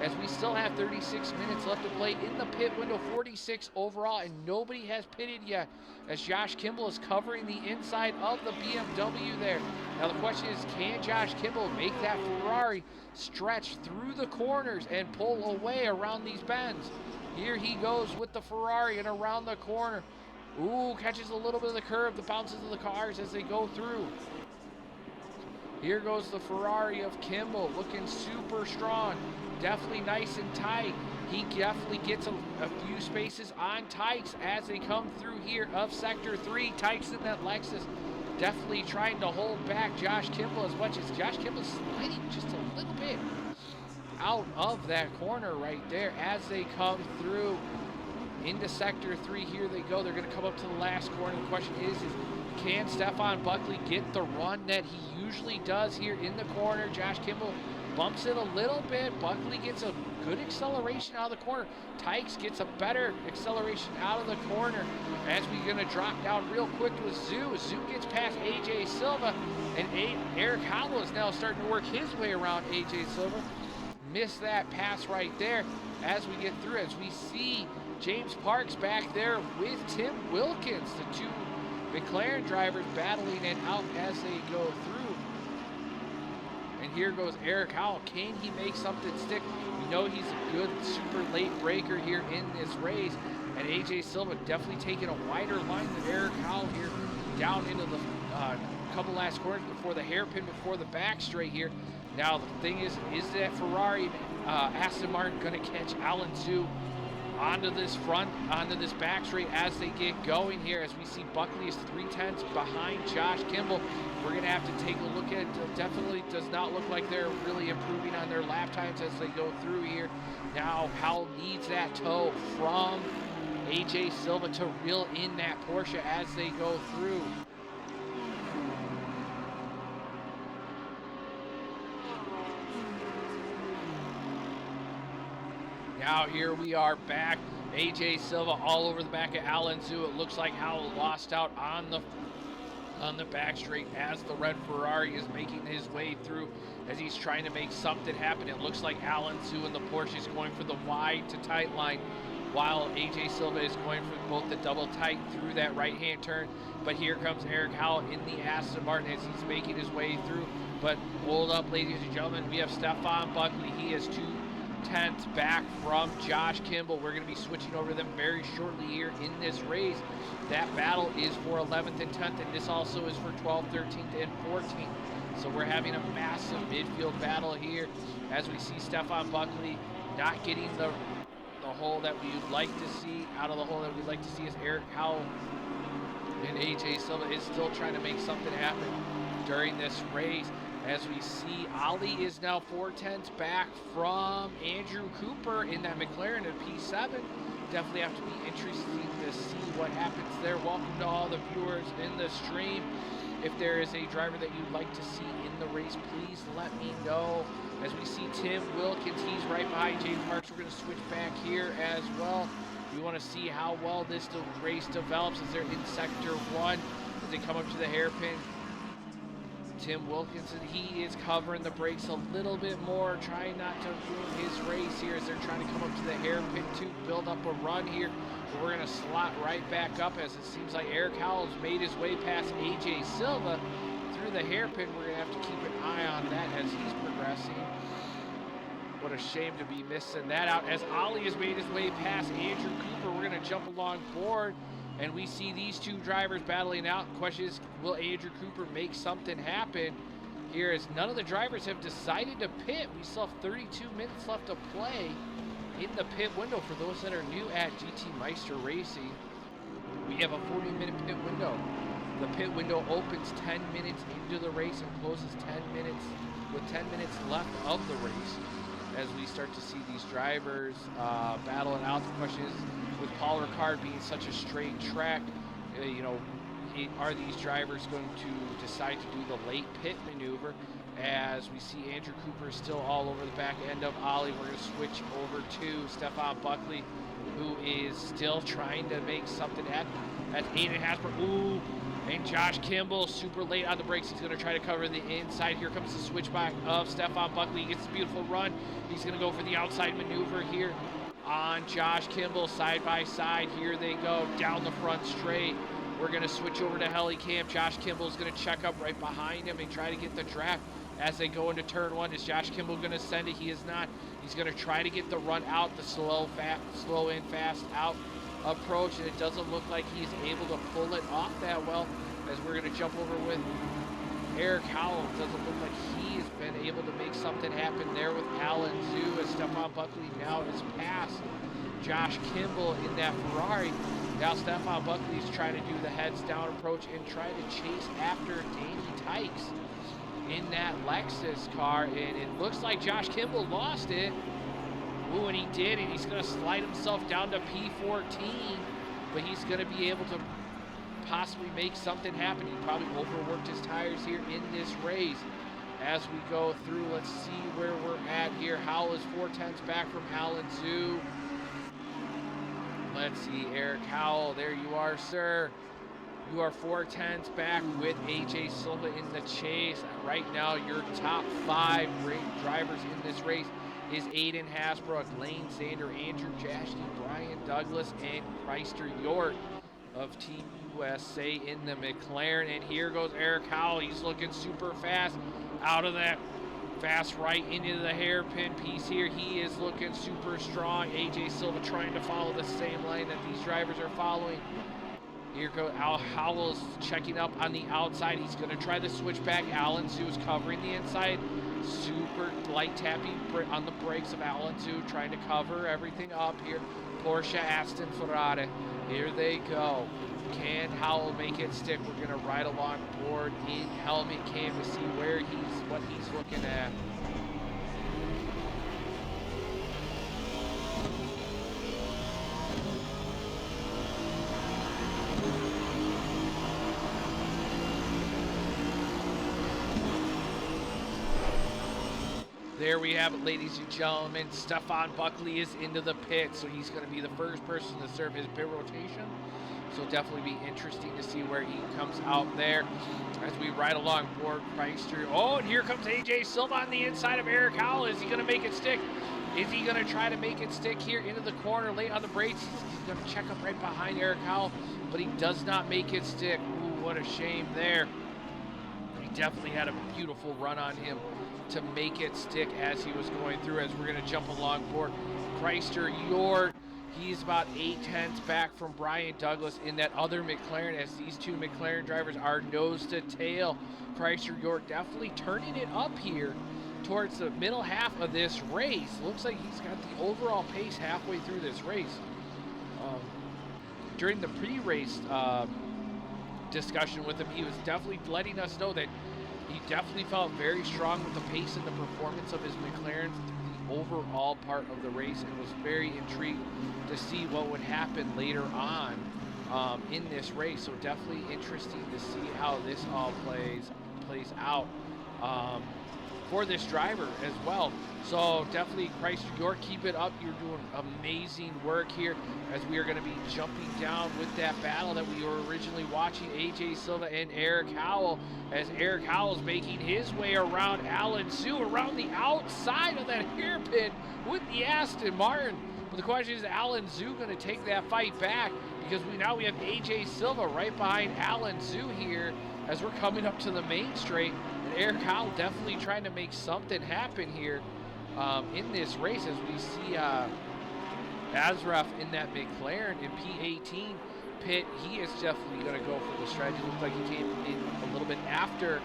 as we still have 36 minutes left to play in the pit window, 46 overall, and nobody has pitted yet, as Josh Kimball is covering the inside of the BMW there. Now the question is, can Josh Kimball make that Ferrari stretch through the corners and pull away around these bends? Here he goes with the Ferrari and around the corner. Ooh, catches a little bit of the curve, the bounces of the cars as they go through. Here goes the Ferrari of Kimball, looking super strong. Definitely nice and tight. He definitely gets a few spaces on Tykes as they come through here of Sector 3. Tykes in that Lexus definitely trying to hold back Josh Kimball as much as Josh Kimball's sliding just a little bit out of that corner right there as they come through into Sector 3. Here they go. They're going to come up to the last corner. The question is can Stefan Buckley get the run that he usually does here in the corner? Josh Kimball bumps it a little bit. Buckley gets a good acceleration out of the corner. Tykes gets a better acceleration out of the corner as we're going to drop down real quick with Zhu. Zhu gets past AJ Silva, and Eric Howell is now starting to work his way around AJ Silva. Missed that pass right there as we get through, as we see James Parks back there with Tim Wilkins, the two McLaren drivers battling it out as they go through. And here goes Eric Howell. Can he make something stick? We know he's a good super late breaker here in this race. And AJ Silva definitely taking a wider line than Eric Howell here down into the couple last corners before the hairpin, before the back straight here. Now the thing is that Ferrari, Aston Martin going to catch Alan Zhu onto this back straight as they get going here, as we see Buckley is 3/10 behind Josh Kimball. We're going to have to take a look at it. Definitely does not look like they're really improving on their lap times as they go through here. Now Howell needs that toe from AJ Silva to reel in that Porsche as they go through. Now here we are back. AJ Silva all over the back of Alan Zhu. It looks like Howell lost out on the back straight as the red Ferrari is making his way through, as he's trying to make something happen. It looks like Alan Zhu and the Porsche is going for the wide to tight line, while AJ Silva is going for both the double tight through that right-hand turn. But here comes Eric Howell in the Aston Martin as he's making his way through. But hold up, ladies and gentlemen, we have Stefan Buckley. He is 2/10 back from Josh Kimball. We're going to be switching over to them very shortly here in this race. That battle is for 11th and 10th, and this also is for 12th, 13th, and 14th. So we're having a massive midfield battle here as we see Stefan Buckley not getting the hole that we would like to see. Out of the hole that we'd like to see is Eric Howell, and AJ Silva is still trying to make something happen during this race. As we see, Ali is now 4/10 back from Andrew Cooper in that McLaren at P7. Definitely have to be interesting to see what happens there. Welcome to all the viewers in the stream. If there is a driver that you'd like to see in the race, please let me know. as we see Tim Wilkins. He's right behind James Parks. We're going to switch back here as well. We want to see how well this race develops as they're in sector 1 as they come up to the hairpin. Tim Wilkinson, he is covering the brakes a little bit more, trying not to ruin his race here as they're trying to come up to the hairpin to build up a run here. But we're going to slot right back up as it seems like Eric Howell's made his way past AJ Silva through the hairpin. We're going to have to keep an eye on that as he's progressing. What a shame to be missing that out as Ollie has made his way past Andrew Cooper. We're going to jump along board. And we see these two drivers battling out. Question is, will Andrew Cooper make something happen here as none of the drivers have decided to pit? We still have 32 minutes left to play in the pit window for those that are new at GT Meister Racing. We have a 40-minute pit window. The pit window opens 10 minutes into the race and closes 10 minutes with 10 minutes left of the race as we start to see these drivers battling out. The question is, with Paul Ricard being such a straight track, are these drivers going to decide to do the late pit maneuver? As we see Andrew Cooper still all over the back end of Ollie. We're going to switch over to Stefan Buckley, who is still trying to make something happen. That's Aiden Hasbro. Ooh, and Josh Kimball super late on the brakes. He's going to try to cover the inside. Here comes the switchback of Stefan Buckley. He gets a beautiful run. He's going to go for the outside maneuver here on Josh Kimball, side by side. Here they go down the front straight. We're going to switch over to Hellycam. Josh Kimball is going to check up right behind him and try to get the draft as they go into turn 1. Is Josh Kimball going to send it? He is not. He's going to try to get the run out, the slow in, fast out approach, and it doesn't look like he's able to pull it off that well as we're going to jump over with Eric Howell. It doesn't look like he's been able to make something happen there with Alan Zhu as Stefan Buckley now is past Josh Kimball in that Ferrari. Now Stefan Buckley is trying to do the heads down approach and try to chase after Danny Tykes in that Lexus car, and it looks like Josh Kimball lost it. Ooh, and he did, and he's going to slide himself down to P14, but he's going to be able to possibly make something happen. He probably overworked his tires here in this race. As we go through, let's see where we're at here. Howell is 4/10 back from Alan Zhu. Let's see, Eric Howell, there you are, sir. You are 4/10 back with AJ Silva in the chase. Right now, your top 5 drivers in this race is Aiden Hasbrook, Lane Zander, Andrew Jashke, Brian Douglas, and Meister York of Team USA in the McLaren. And here goes Eric Howell. He's looking super fast out of that fast right into the hairpin piece here. He is looking super strong. AJ Silva trying to follow the same line that these drivers are following. Here goes Al Howell's checking up on the outside. He's going to try the switchback. Alan Zhu is covering the inside. Super light tapping on the brakes of Alan Zhu, trying to cover everything up here. Porsche Aston Ferrari. Here they go. Can Howell make it stick? We're going to ride along board in helmet cam to see what he's looking at. There we have it, ladies and gentlemen. Stefan Buckley is into the pit, so he's going to be the first person to serve his pit rotation. So definitely be interesting to see where he comes out there as we ride along board Meister. Oh, and here comes AJ Silva on the inside of Eric Howell. Is he going to make it stick? Is he going to try to make it stick here into the corner late on the brakes? He's going to check up right behind Eric Howell, but he does not make it stick. Ooh, what a shame there. He definitely had a beautiful run on him to make it stick as he was going through, as we're going to jump along board Meister York. He's about 8/10 back from Brian Douglas in that other McLaren, as these two McLaren drivers are nose to tail. Meister York definitely turning it up here towards the middle half of this race. Looks like he's got the overall pace halfway through this race. During the pre-race discussion with him, he was definitely letting us know that he definitely felt very strong with the pace and the performance of his McLaren through the overall part of the race, and was very intrigued to see what would happen later on in this race. So definitely interesting to see how this all plays out. for this driver as well. So definitely, Christ York, keep it up. You're doing amazing work here as we are going to be jumping down with that battle that we were originally watching, AJ Silva and Eric Howell, as Eric Howell's making his way around Alan Zhu around the outside of that hairpin with the Aston Martin. But the question is Alan Zhu going to take that fight back? Because we have AJ Silva right behind Alan Zhu here as we're coming up to the main straight. And Eric Howell definitely trying to make something happen here in this race as we see Azraf in that McLaren in P18 pit. He is definitely going to go for the strategy. Looks like he came in a little bit after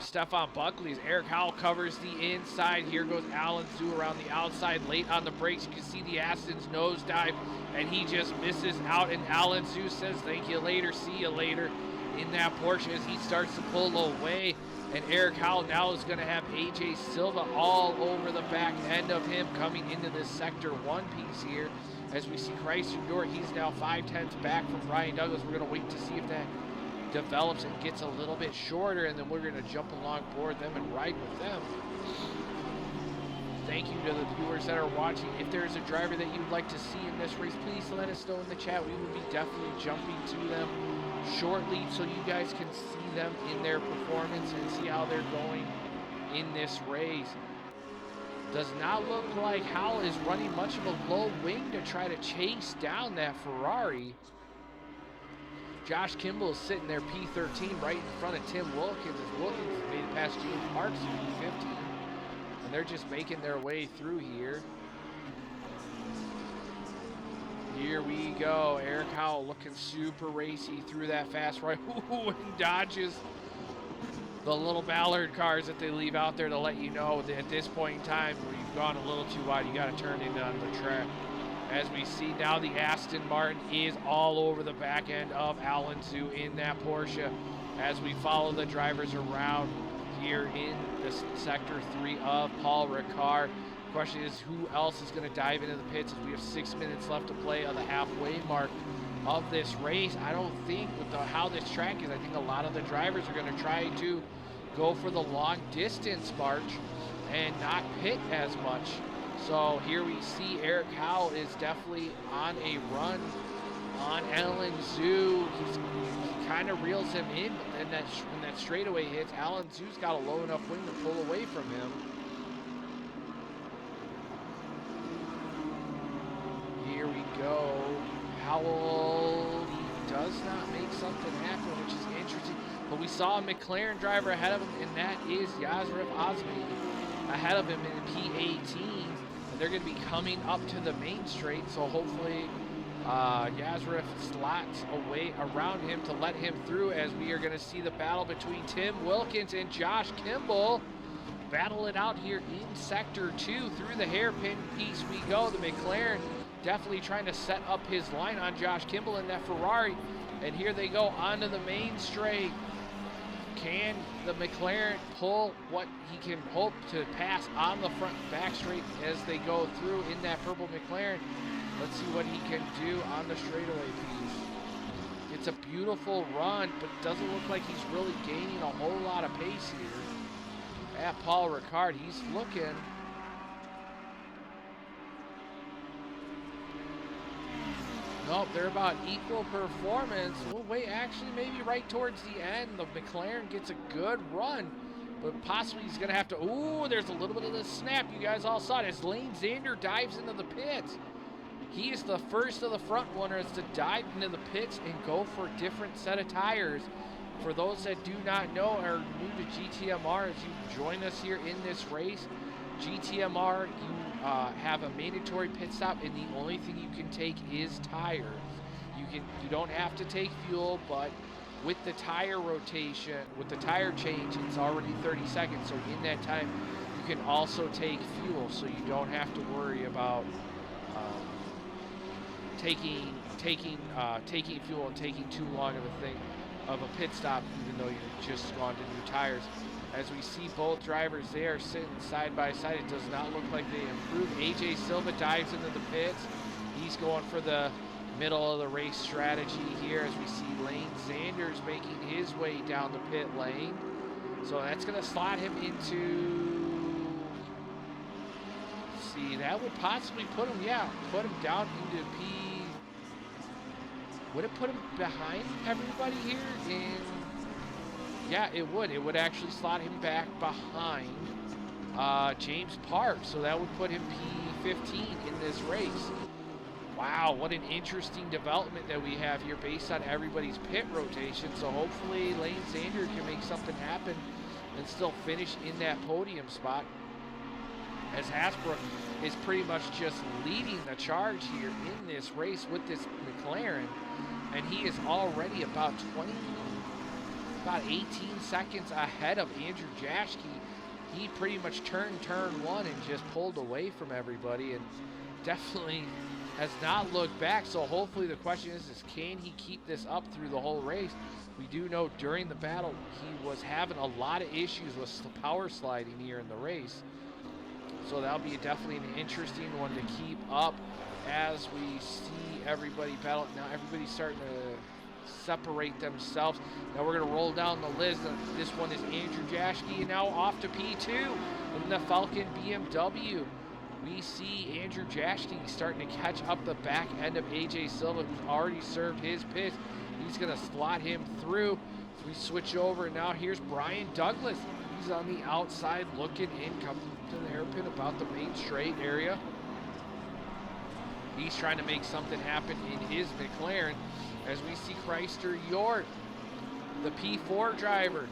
Stefan Buckley. Eric Howell covers the inside. Here goes Alan Zhu around the outside, late on the brakes. You can see the Aston's nosedive, and he just misses out. And Alan Zhu says, "Thank you later, see you later," in that Porsche as he starts to pull away. And Eric Howell now is going to have AJ Silva all over the back end of him coming into this sector 1 piece here. As we see Christ York, he's now 5/10 back from Ryan Douglas. We're going to wait to see if that develops and gets a little bit shorter, and then we're going to jump along board them and ride with them. Thank you to the viewers that are watching. If there's a driver that you'd like to see in this race, please let us know in the chat. We will be definitely jumping to them shortly so you guys can see them in their performance and see how they're going in this race. Does not look like Howell is running much of a low wing to try to chase down that Ferrari. Josh Kimball is sitting there P13 right in front of Tim Wilkins as Wilkins has made it past James Parks in P15. And they're just making their way through here. Here we go. Eric Howell looking super racy through that fast right. Ooh, and dodges the little Ballard cars that they leave out there to let you know that at this point in time where you've gone a little too wide, you got to turn in on the track. As we see now, the Aston Martin is all over the back end of Alan Zhu in that Porsche as we follow the drivers around here in this sector 3 of Paul Ricard. The question is, who else is going to dive into the pits as we have 6 minutes left to play on the halfway mark of this race? I don't think with how this track is, I think a lot of the drivers are going to try to go for the long distance march and not pit as much. So here we see Eric Howell is definitely on a run on Alan Zhu. He kind of reels him in, but then when that straightaway hits, Alan Zhu's got a low enough wing to pull away from him. Here we go. Howell does not make something happen, which is interesting. But we saw a McLaren driver ahead of him, and that is Yazref Azmi ahead of him in P18. And they're going to be coming up to the main straight, so hopefully Yazref slots away around him to let him through as we are going to see the battle between Tim Wilkins and Josh Kimball. Battle it out here in Sector 2 through the hairpin piece we go. The McLaren definitely trying to set up his line on Josh Kimball in that Ferrari. And here they go onto the main straight. Can the McLaren pull what he can hope to pass on the front back straight as they go through in that purple McLaren? Let's see what he can do on the straightaway piece. It's a beautiful run, but doesn't look like he's really gaining a whole lot of pace here. At Paul Ricard, he's looking. Nope, they're about equal performance. Well, wait, actually, maybe right towards the end, the McLaren gets a good run, but possibly he's going to have to, ooh, there's a little bit of the snap. You guys all saw it as Lane Zander dives into the pits. He is the first of the front runners to dive into the pits and go for a different set of tires. For those that do not know or are new to GTMR, as you join us here in this race, GTMR, you have a mandatory pit stop, and the only thing you can take is tires. You don't have to take fuel, but with the tire rotation, with the tire change, it's already 30 seconds. So in that time, you can also take fuel, so you don't have to worry about taking fuel and taking too long of a pit stop, even though you've just gone to new tires. As we see both drivers there sitting side by side, it does not look like they improved. AJ Silva dives into the pits. He's going for the middle of the race strategy here as we see Lane Zanders making his way down the pit lane. So that's going to slot him into, see, that would possibly put him, put him down into P. Would it put him behind everybody here? Yeah, it would. It would actually slot him back behind James Park. So that would put him P15 in this race. Wow, what an interesting development that we have here based on everybody's pit rotation. So hopefully Lane Zander can make something happen and still finish in that podium spot, as Hasbrook is pretty much just leading the charge here in this race with this McLaren, and he is already about 18 seconds ahead of Andrew Jaschke. He pretty much turned turn one and just pulled away from everybody, and definitely has not looked back. So hopefully the question is can he keep this up through the whole race? We do know during the battle he was having a lot of issues with power sliding here in the race. So that'll be definitely an interesting one to keep up as we see everybody battle. Now everybody's starting to separate themselves. Now we're going to roll down the list. This one is Andrew Jaschke, and now off to P2 in the Falcon BMW. We see Andrew Jaschke starting to catch up the back end of AJ Silva, who's already served his pit. He's going to slot him through. We switch over, and now here's Brian Douglas. He's on the outside looking in, coming to the hairpin about the main straight area. He's trying to make something happen in his McLaren. As we see Chrysler Yort, the P4 driver,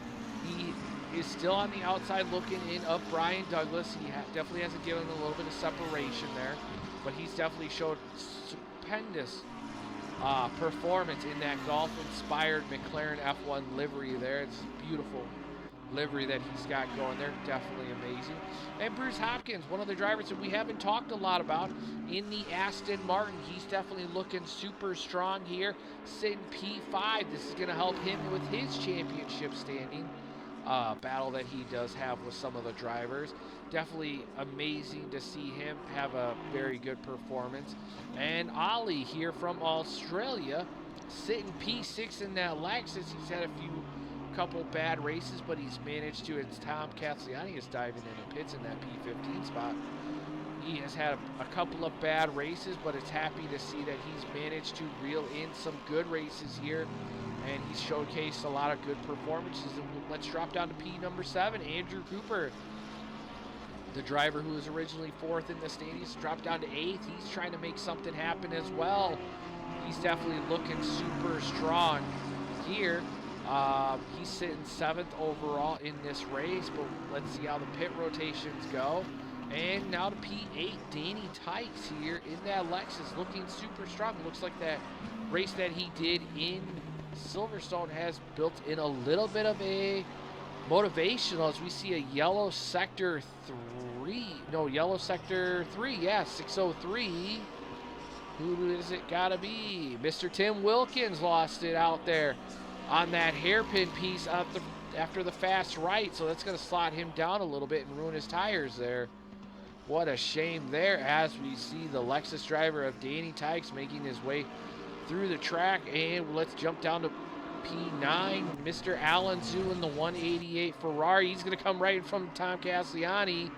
he is still on the outside looking in of Brian Douglas. He definitely hasn't given a little bit of separation there, but he's definitely showed stupendous performance in that golf-inspired McLaren F1 livery there. It's beautiful livery that he's got going there, definitely amazing. And Bruce Hopkins, one of the drivers that we haven't talked a lot about in the Aston Martin. He's definitely looking super strong here, sitting P5. This is going to help him with his championship standing battle that he does have with some of the drivers. Definitely amazing to see him have a very good performance. And Ollie here from Australia, sitting P6 in that Lexus. He's had a couple bad races, but he's managed to, as Tom Castellani is diving into pits in that P15 spot. He has had a couple of bad races, but it's happy to see that he's managed to reel in some good races here, and he's showcased a lot of good performances. And let's drop down to P number 7, Andrew Cooper, the driver who was originally 4th in the standings, dropped down to 8th. He's trying to make something happen as well. He's definitely looking super strong here. He's sitting 7th overall in this race, but let's see how the pit rotations go. And now to P8, Danny Tykes here in that Lexus, looking super strong. Looks like that race that he did in Silverstone has built in a little bit of a motivational, as we see a yellow sector 3. No, yellow sector 3, yeah, 603. Who is it gotta be? Mr. Tim Wilkins lost it out there on that hairpin piece after the fast right, so that's going to slot him down a little bit and ruin his tires there. What a shame there, as we see the Lexus driver of Danny Tykes making his way through the track. And let's jump down to P9, Mr. Alan Zhu in the 188 Ferrari. He's going to come right from Tom Castellani.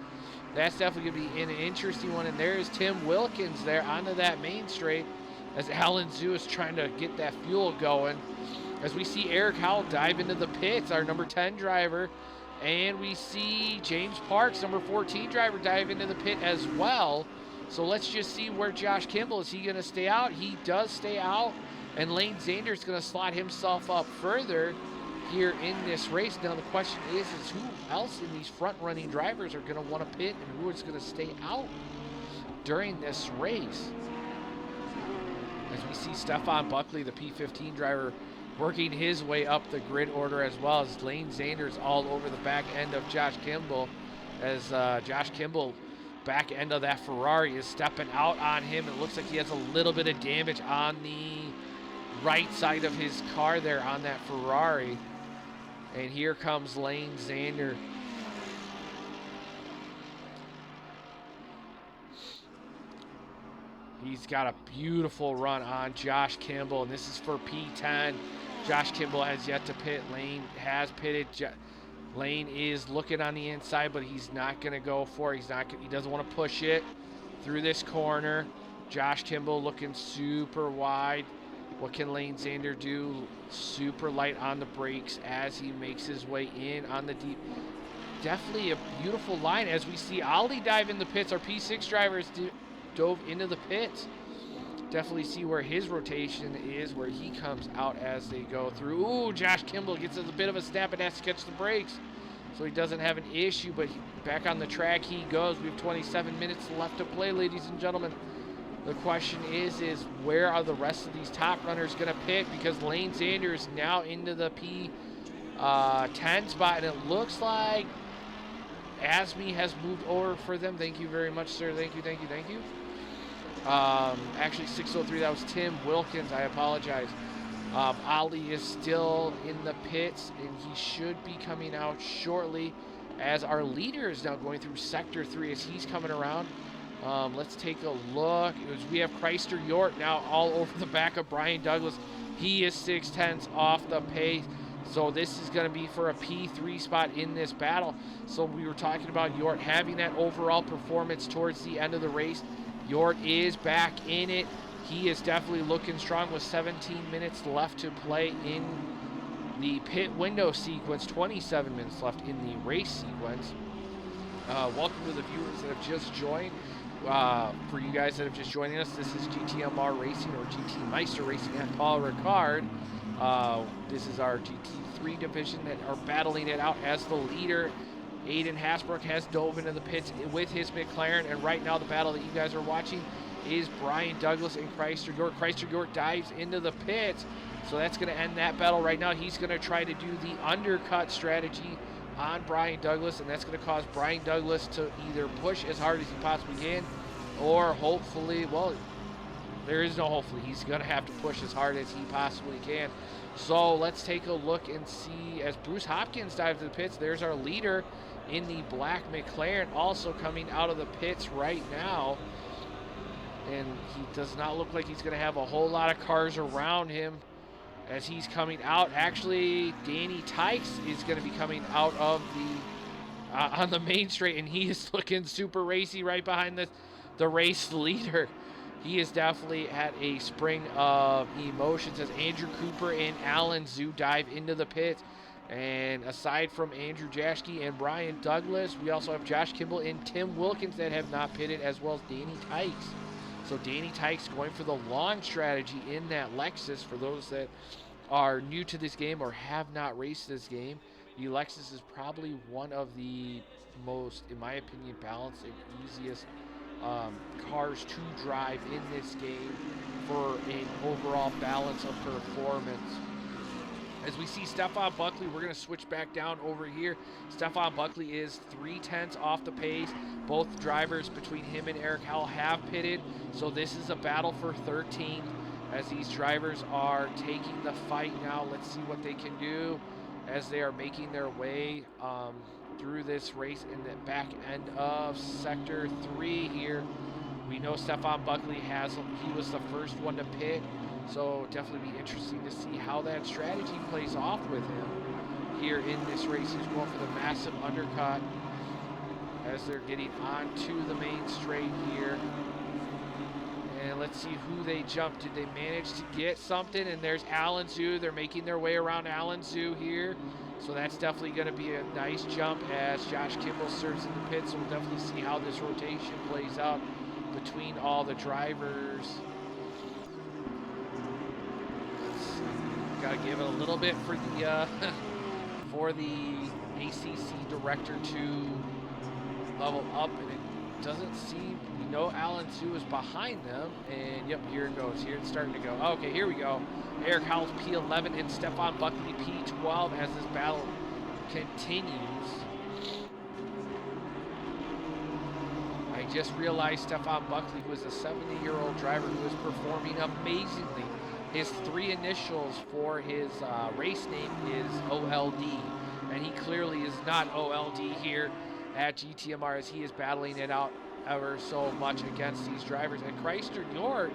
That's definitely going to be an interesting one. And there's Tim Wilkins there onto that main straight as Alan Zhu is trying to get that fuel going. As we see Eric Howell dive into the pits, our number 10 driver. And we see James Parks, number 14 driver, dive into the pit as well. So let's just see where Josh Kimball, is he going to stay out? He does stay out. And Lane Zander is going to slot himself up further here in this race. Now the question is who else in these front-running drivers are going to want to pit and who is going to stay out during this race? As we see Stefan Buckley, the P15 driver, working his way up the grid order, as well as Lane Zanders all over the back end of Josh Kimball, as Josh Kimball, back end of that Ferrari, is stepping out on him. It looks like he has a little bit of damage on the right side of his car there on that Ferrari. And here comes Lane Zander. He's got a beautiful run on Josh Kimball, and this is for P10. Josh Kimball has yet to pit. Lane has pitted. Lane is looking on the inside, but he's not going to go for it. He doesn't want to push it through this corner. Josh Kimball looking super wide. What can Lane Zander do? Super light on the brakes as he makes his way in on the deep. Definitely a beautiful line as we see Ollie dive in the pits. Our P6 drivers dove into the pits. Definitely see where his rotation is, where he comes out as they go through. Ooh, Josh Kimball gets a bit of a snap and has to catch the brakes. So he doesn't have an issue, but back on the track he goes. We have 27 minutes left to play, ladies and gentlemen. The question is where are the rest of these top runners going to pit? Because Lane Zander is now into the P10 spot, and it looks like Asmi has moved over for them. Thank you very much, sir. Thank you. Actually, 603, that was Tim Wilkins. I apologize. Ali is still in the pits, and he should be coming out shortly as our leader is now going through Sector 3 as he's coming around. Let's take a look. We have Chrysler York now all over the back of Brian Douglas. He is 6/10 off the pace. So this is going to be for a P3 spot in this battle. So we were talking about York having that overall performance towards the end of the race. York is back in it. He is definitely looking strong with 17 minutes left to play in the pit window sequence. 27 minutes left in the race sequence. Welcome to the viewers that have just joined. For you guys that have just joined us, this is GTMR Racing or GT Meister Racing at Paul Ricard. This is our GT3 division that are battling it out as the leader. Aiden Hasbrook has dove into the pits with his McLaren, and right now the battle that you guys are watching is Brian Douglas and Chrysler York. Chrysler York dives into the pits, so that's going to end that battle right now. He's going to try to do the undercut strategy on Brian Douglas, and that's going to cause Brian Douglas to either push as hard as he possibly can, or hopefully, well, there is no hopefully, he's going to have to push as hard as he possibly can. So let's take a look and see as Bruce Hopkins dives to the pits. There's our leader in the black McLaren also coming out of the pits right now. And he does not look like he's going to have a whole lot of cars around him as he's coming out. Actually, Danny Tykes is going to be coming out of the on the main straight, and he is looking super racy right behind the race leader. He has definitely had a spring of emotions as Andrew Cooper and Alan Zhu dive into the pits. And aside from Andrew Jaschke and Brian Douglas, we also have Josh Kimball and Tim Wilkins that have not pitted, as well as Danny Tykes. So Danny Tykes going for the long strategy in that Lexus. For those that are new to this game or have not raced this game, the Lexus is probably one of the most, in my opinion, balanced and easiest cars to drive in this game for an overall balance of performance. As we see Stefan Buckley, we're going to switch back down over here. Stefan Buckley is 3/10 off the pace. Both drivers between him and Eric Howell have pitted, so this is a battle for 13th as these drivers are taking the fight now. Let's see what they can do as they are making their way through this race in the back end of Sector 3 here. We know Stefan Buckley he was the first one to pit. So definitely be interesting to see how that strategy plays off with him here in this race. He's going for the massive undercut as they're getting onto the main straight here. And let's see who they jumped. Did they manage to get something? And there's Alan Zhu. They're making their way around Alan Zhu here. So that's definitely going to be a nice jump as Josh Kimball serves in the pit. So we'll definitely see how this rotation plays out between all the drivers. Got to give it a little bit for the for the ACC director to level up, and it doesn't seem. We know Alan Zhu is behind them, and yep, here it goes. Here it's starting to go. Okay, here we go. Eric Howell's P11 and Stefan Buckley P12 as this battle continues. I just realized Stefan Buckley was a 70-year-old driver who is performing amazingly. His three initials for his race name is OLD, and he clearly is not OLD here at GTMR as he is battling it out ever so much against these drivers. And Chrysler York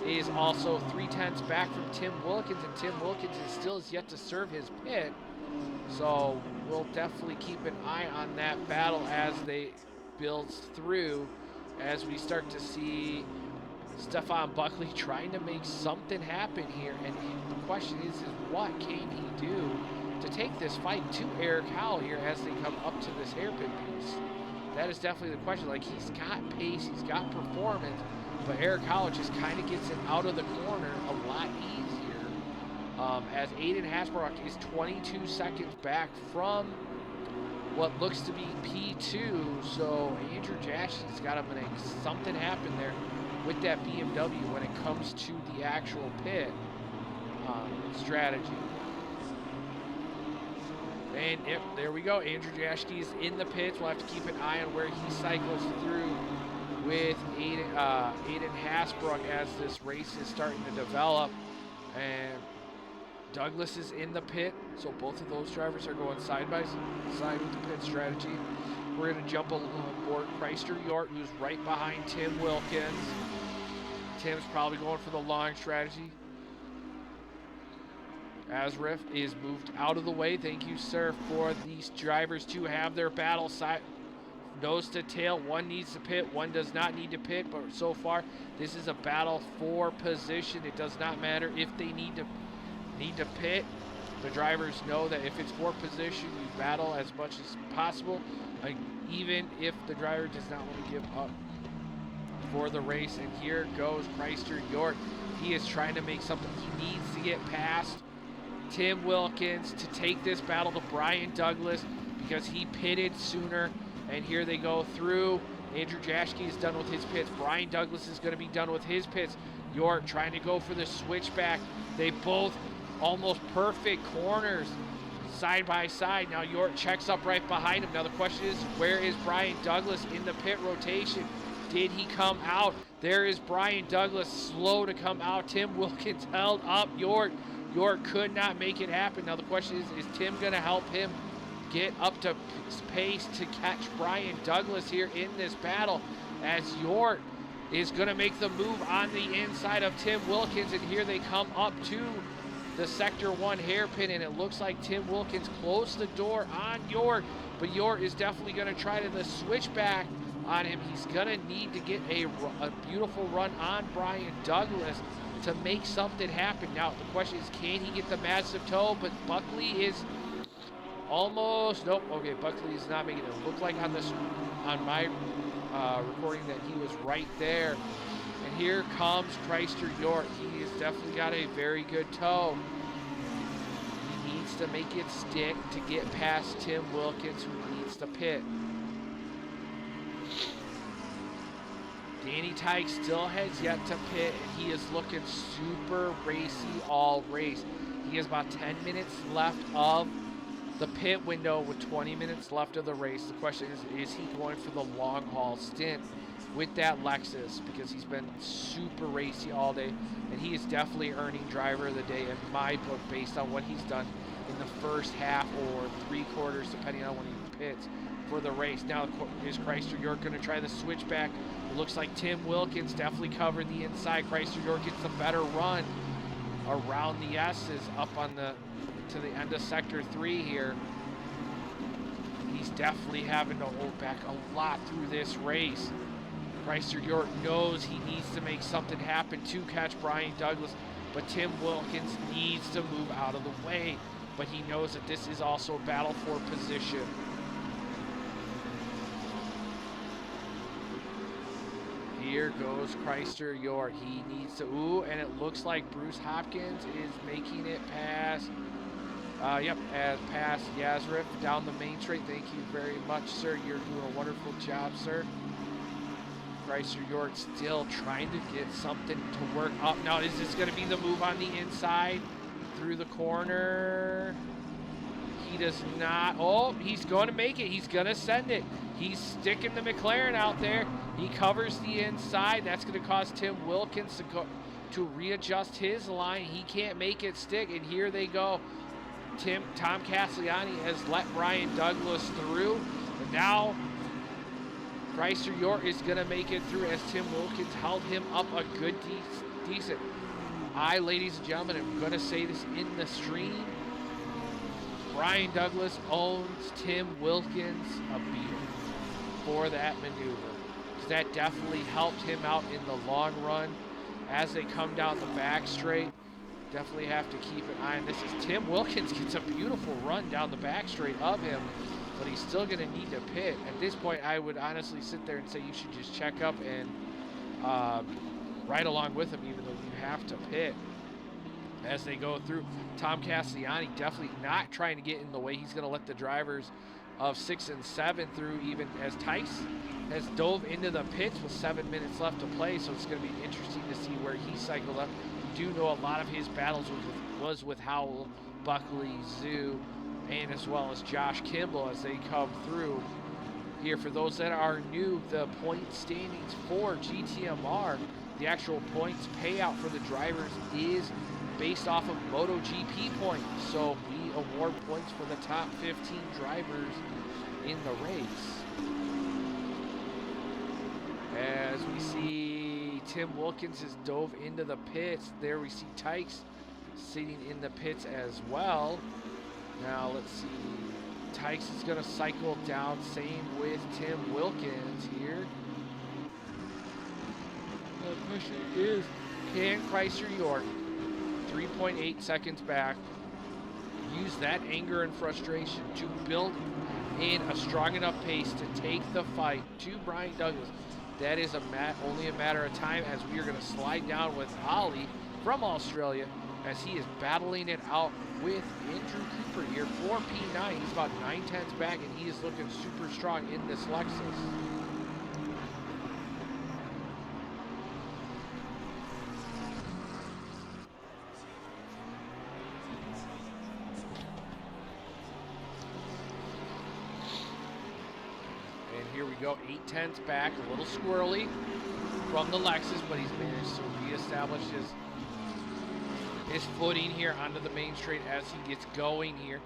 is also 3/10 back from Tim Wilkins, and Tim Wilkins is still yet to serve his pit. So we'll definitely keep an eye on that battle as they builds through, as we start to see Stefan Buckley trying to make something happen here. And the question is what can he do to take this fight to Eric Howell here as they come up to this hairpin piece? That is definitely the question. Like, he's got pace, he's got performance, but Eric Howell just kind of gets it out of the corner a lot easier. As Aiden Hasbrook is 22 seconds back from what looks to be P2, so Andrew Jackson's got to make something happen there with that BMW when it comes to the actual pit strategy. And yep, there we go. Andrew Jaschke is in the pits. We'll have to keep an eye on where he cycles through with Aiden Hasbrook as this race is starting to develop. And Douglas is in the pit, so both of those drivers are going side by side with the pit strategy. We're going to jump aboard Chrysler York, who's right behind Tim Wilkins. Tim's probably going for the long strategy. Azriff is moved out of the way. Thank you, sir, for these drivers to have their battle side nose to tail. One needs to pit, one does not need to pit, but so far this is a battle for position. It does not matter if they need to pit. The drivers know that if it's for position, you battle as much as possible, even if the driver does not want to give up for the race. And here goes Chrysler York. He is trying to make something. He needs to get past Tim Wilkins to take this battle to Brian Douglas because he pitted sooner. And here they go through. Andrew Jaschke is done with his pits. Brian Douglas is going to be done with his pits. York trying to go for the switchback. They both almost perfect corners side by side. Now York checks up right behind him. Now the question is, where is Brian Douglas in the pit rotation? Did he come out? There is Brian Douglas, slow to come out. Tim Wilkins held up York. York could not make it happen. Now the question is Tim going to help him get up to pace to catch Brian Douglas here in this battle, as York is going to make the move on the inside of Tim Wilkins, and here they come up to the Sector 1 hairpin, and it looks like Tim Wilkins closed the door on York, but York is definitely going to try to the switchback on him. He's going to need to get a beautiful run on Brian Douglas to make something happen. Now, the question is, can he get the massive toe? But Buckley is almost, nope, okay, Buckley is not making it. It looked like on my recording that he was right there. And here comes Chrysler York. He has definitely got a very good toe. He needs to make it stick to get past Tim Wilkins, who needs to pit. Danny Tyke still has yet to pit, and he is looking super racy all race. He has about 10 minutes left of the pit window with 20 minutes left of the race. The question is he going for the long haul stint with that Lexus? Because he's been super racy all day, and he is definitely earning driver of the day in my book based on what he's done in the first half or 3/4, depending on when he pits for the race. Now is Chrysler York going to try the switchback? It looks like Tim Wilkins definitely covered the inside. Chrysler York gets the better run around the S's up on to the end of Sector 3 here. He's definitely having to hold back a lot through this race. Chrysler York knows he needs to make something happen to catch Brian Douglas, but Tim Wilkins needs to move out of the way. But he knows that this is also a battle for position. Here goes Chrysler York. He needs to, and it looks like Bruce Hopkins is making it past, as past Yazriff down the main straight. Thank you very much, sir. You're doing a wonderful job, sir. Chrysler York still trying to get something to work up. Now, is this going to be the move on the inside through the corner? He does not. Oh, he's going to make it. He's going to send it. He's sticking the McLaren out there. He covers the inside. That's going to cause Tim Wilkins to readjust his line. He can't make it stick, and here they go. Tom Castellani has let Brian Douglas through, and now Chrysler York is going to make it through as Tim Wilkins held him up a good, decent. Ladies and gentlemen, I'm going to say this in the stream. Brian Douglas owns Tim Wilkins a beer for that maneuver. That definitely helped him out in the long run as they come down the back straight. Definitely have to keep an eye on this. As Tim Wilkins gets a beautiful run down the back straight of him, but he's still going to need to pit. At this point, I would honestly sit there and say you should just check up and ride along with him, even though you have to pit as they go through. Tom Castellani definitely not trying to get in the way. He's going to let the drivers of 6 and 7 through, even as Tice has dove into the pits with 7 minutes left to play, so it's going to be interesting to see where he cycled up. We do know a lot of his battles was with Howell, Buckley, Zoo, and as well as Josh Kimball as they come through here. For those that are new, the point standings for GTMR, the actual points payout for the drivers is based off of MotoGP points. So we award points for the top 15 drivers in the race. As we see Tim Wilkins has dove into the pits. There we see Tykes sitting in the pits as well. Now let's see. Tykes is going to cycle down. Same with Tim Wilkins here. The question is, can Chrysler York, 3.8 seconds back, use that anger and frustration to build in a strong enough pace to take the fight to Brian Douglas? That is only a matter of time, as we are going to slide down with Ali from Australia as he is battling it out with Andrew Cooper here for P9. He's about 9/10 back, and he is looking super strong in this Lexus. Here we go, 8/10 back, a little squirrely from the Lexus, but he's managed to reestablish his footing here onto the main straight as he gets going here.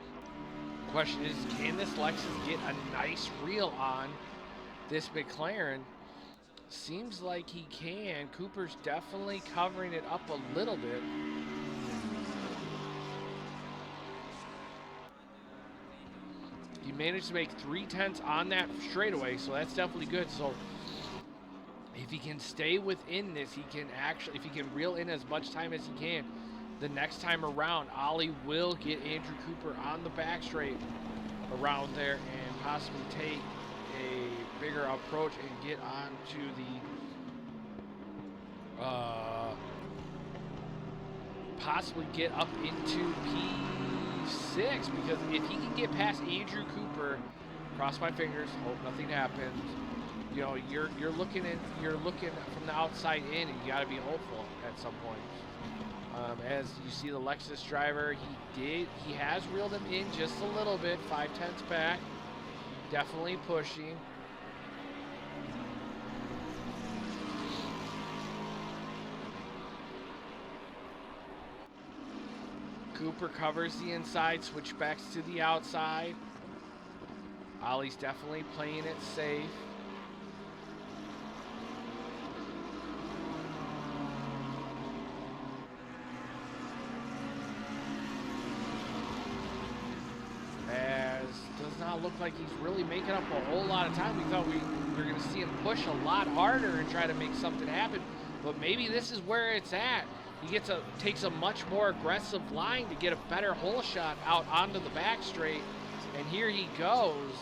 Question is, can this Lexus get a nice reel on this McLaren? Seems like he can. Cooper's definitely covering it up a little bit. He managed to make 3/10 on that straightaway, so that's definitely good. So if he can stay within this, he can actually, if he can reel in as much time as he can, the next time around, Ollie will get Andrew Cooper on the back straight around there and possibly take a bigger approach and get on to the, possibly get up into P6, because if he can get past Andrew Cooper, cross my fingers, hope nothing happens. You know, you're looking from the outside in, and you got to be hopeful at some point. As you see the Lexus driver, he has reeled him in just a little bit, 5/10 back, definitely pushing. Cooper covers the inside, switchbacks to the outside. Ollie's definitely playing it safe. Does not look like he's really making up a whole lot of time. We thought we were going to see him push a lot harder and try to make something happen, but maybe this is where it's at. He takes a much more aggressive line to get a better hole shot out onto the back straight, and here he goes.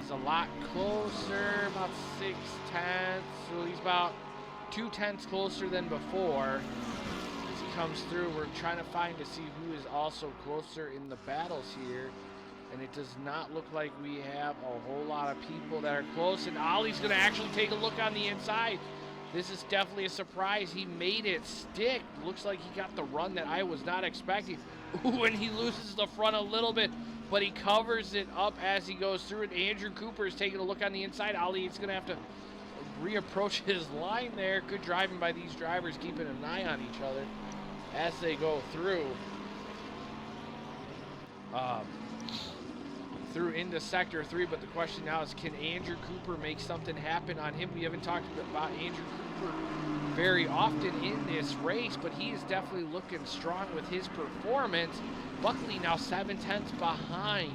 He's a lot closer, about 6/10, so he's about 2/10 closer than before. Comes through, we're trying to find to see who is also closer in the battles here, and it does not look like we have a whole lot of people that are close, and Ollie's going to actually take a look on the inside. This is definitely a surprise. He made it stick. Looks like he got the run that I was not expecting. Ooh, and he loses the front a little bit, but he covers it up as he goes through it. Andrew Cooper is taking a look on the inside. Ollie is going to have to reapproach his line there. Good driving by these drivers, keeping an eye on each other as they go through. through into Sector 3, but the question now is, can Andrew Cooper make something happen on him? We haven't talked about Andrew Cooper very often in this race, but he is definitely looking strong with his performance. Buckley now 7/10 behind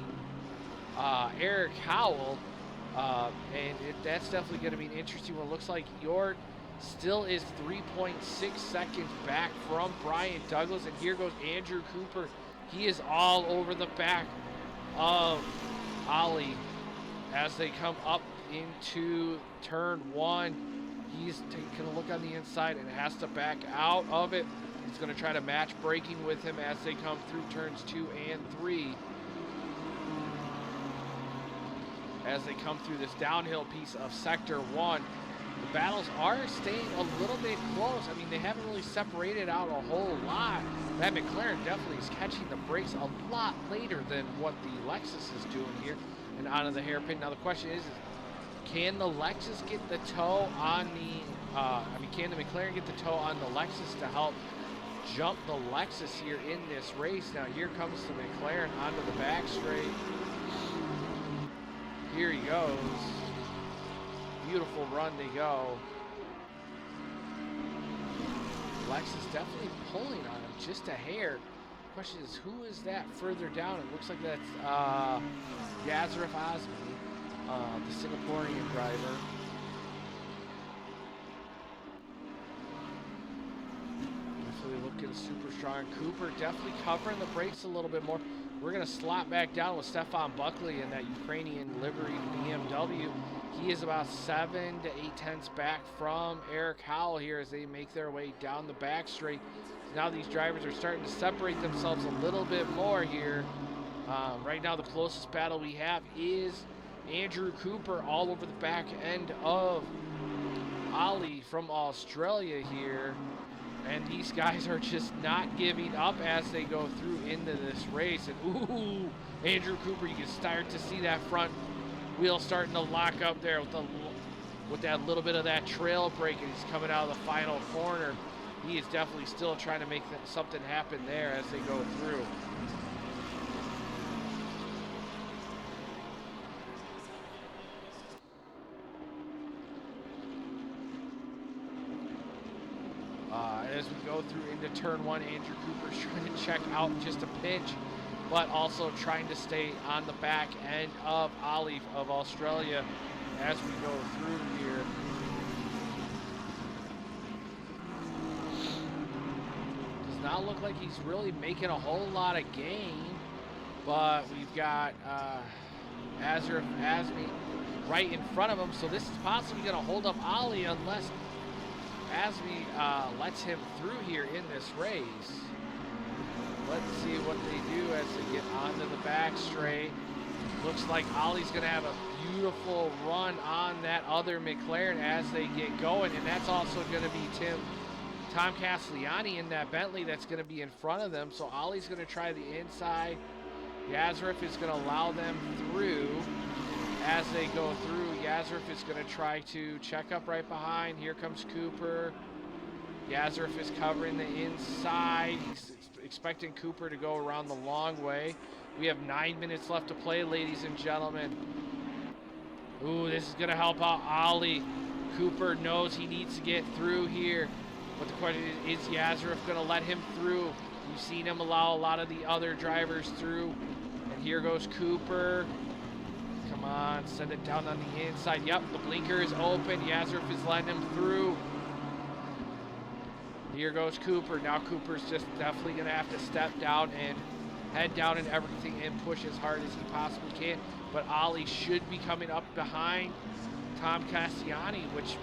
Eric Howell, and that's definitely going to be an interesting one. Looks like York still is 3.6 seconds back from Brian Douglas, and here goes Andrew Cooper. He is all over the back of Ollie as they come up into turn 1. He's taking a look on the inside and has to back out of it. He's going to try to match braking with him as they come through turns 2 and 3. As they come through this downhill piece of Sector 1. The battles are staying a little bit close. I mean, they haven't really separated out a whole lot. That McLaren definitely is catching the brakes a lot later than what the Lexus is doing here and out of the hairpin. Now the question is can the Lexus get the toe on the, can the McLaren get the toe on the Lexus to help jump the Lexus here in this race? Now here comes the McLaren onto the back straight. Here he goes. Beautiful run they go. Lexus definitely pulling on him just a hair. Question is, who is that further down? It looks like that's Yazraf Azmi, the Singaporean driver. Definitely looking super strong. Cooper definitely covering the brakes a little bit more. We're going to slot back down with Stefan Buckley in that Ukrainian livery BMW. He is about 7 to 8/10 back from Eric Howell here as they make their way down the back straight. Now these drivers are starting to separate themselves a little bit more here. Right now the closest battle we have is Andrew Cooper all over the back end of Ollie from Australia here. And these guys are just not giving up as they go through into this race. And ooh, Andrew Cooper, you can start to see that front wheel starting to lock up there with that little bit of that trail brake, and he's coming out of the final corner. He is definitely still trying to make something happen there as they go through. As we go through into turn 1, Andrew Cooper's trying to check out just a pinch, but also trying to stay on the back end of Ollie of Australia as we go through here. Does not look like he's really making a whole lot of gain, but we've got Azraf Azmi right in front of him, so this is possibly going to hold up Ollie unless Azmi lets him through here in this race. Let's see what they do as they get onto the back straight. Looks like Ollie's going to have a beautiful run on that other McLaren as they get going, and that's also going to be Tom Castellani in that Bentley that's going to be in front of them. So Ollie's going to try the inside. Yazraf is going to allow them through. As they go through, Yazraf is going to try to check up right behind. Here comes Cooper. Yazraf is covering the inside. He's expecting Cooper to go around the long way. We have 9 minutes left to play, ladies and gentlemen. Ooh, this is going to help out Ollie. Cooper knows he needs to get through here. But the question is Yazraf going to let him through? You've seen him allow a lot of the other drivers through. And here goes Cooper. Come on, send it down on the inside. Yep, the blinker is open. Yazraf is letting him through. Here goes Cooper. Now Cooper's just definitely going to have to step down and head down and everything and push as hard as he possibly can. But Ollie should be coming up behind Tom Castellani, which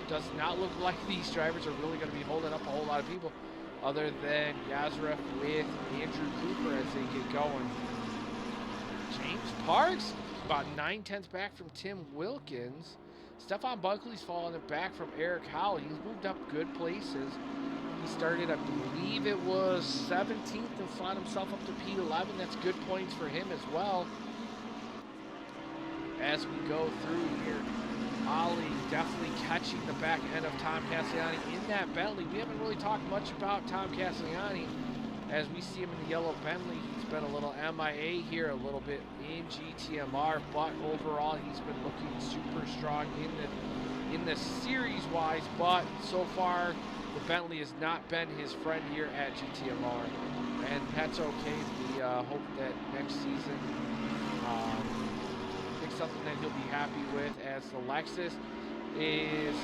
does not look like these drivers are really going to be holding up a whole lot of people other than Yazraf with Andrew Cooper as they get going. James Parks, about 9/10 back from Tim Wilkins. Stefan Buckley's falling back from Eric Howell. He's moved up good places. He started, I believe it was 17th and fought himself up to P11. That's good points for him as well. As we go through here, Ollie definitely catching the back end of Tom Castellani in that Bentley. We haven't really talked much about Tom Castellani as we see him in the yellow Bentley. He's been a little MIA here a little bit in GTMR, but overall he's been looking super strong in the series-wise, but so far the Bentley has not been his friend here at GTMR, and that's okay. We hope that next season it's something that he'll be happy with, as the Lexus is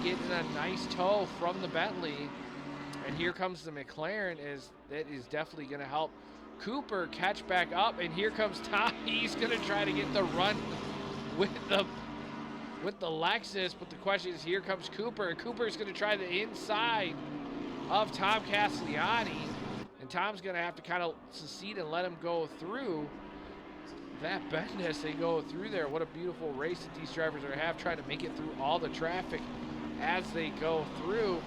getting a nice tow from the Bentley. And here comes the McLaren, that is definitely going to help Cooper catch back up. And here comes Tom. He's going to try to get the run with the Lexus. But the question is, here comes Cooper. And Cooper is going to try the inside of Tom Castellani. And Tom's going to have to kind of secede and let him go through that bend as they go through there. What a beautiful race that these drivers are trying to make it through all the traffic as they go through.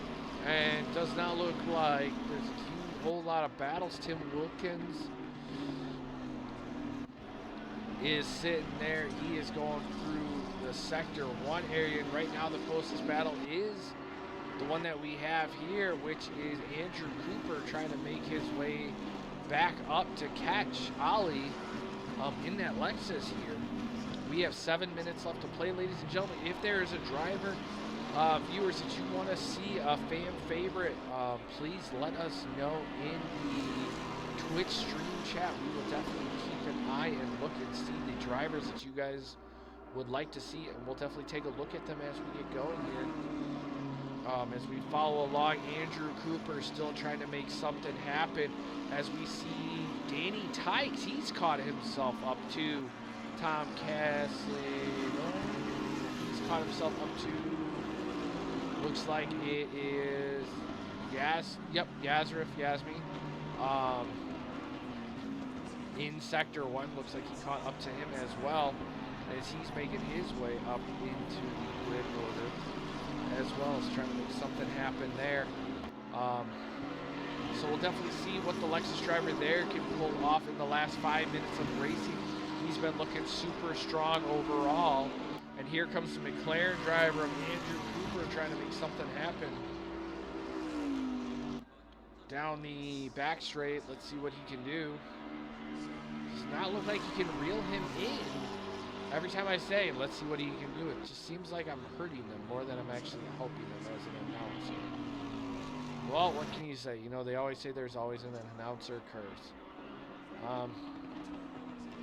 And does not look like there's a whole lot of battles. Tim Wilkins is sitting there. He is going through the Sector 1 area. And right now the closest battle is the one that we have here, which is Andrew Cooper trying to make his way back up to catch Ollie in that Lexus here. We have 7 minutes left to play, ladies and gentlemen. If there is a driver, viewers, that you want to see a fan favorite, please let us know in the Twitch stream chat. We will definitely keep an eye and look and see the drivers that you guys would like to see, and we'll definitely take a look at them as we get going here. As we follow along, Andrew Cooper still trying to make something happen, as we see Danny Tykes. He's caught himself up to Tom Castellano. He's caught himself up to, looks like it is Yasmi. In Sector 1, looks like he caught up to him as well, as he's making his way up into the grid order, as well as trying to make something happen there. So we'll definitely see what the Lexus driver there can pull off in the last 5 minutes of racing. He's been looking super strong overall. And here comes the McLaren driver of Andrew Cooper trying to make something happen. Down the back straight, let's see what he can do. Does not look like he can reel him in. Every time I say, let's see what he can do, it just seems like I'm hurting them more than I'm actually helping them as an announcer. Well, what can you say? You know, they always say there's always an announcer curse.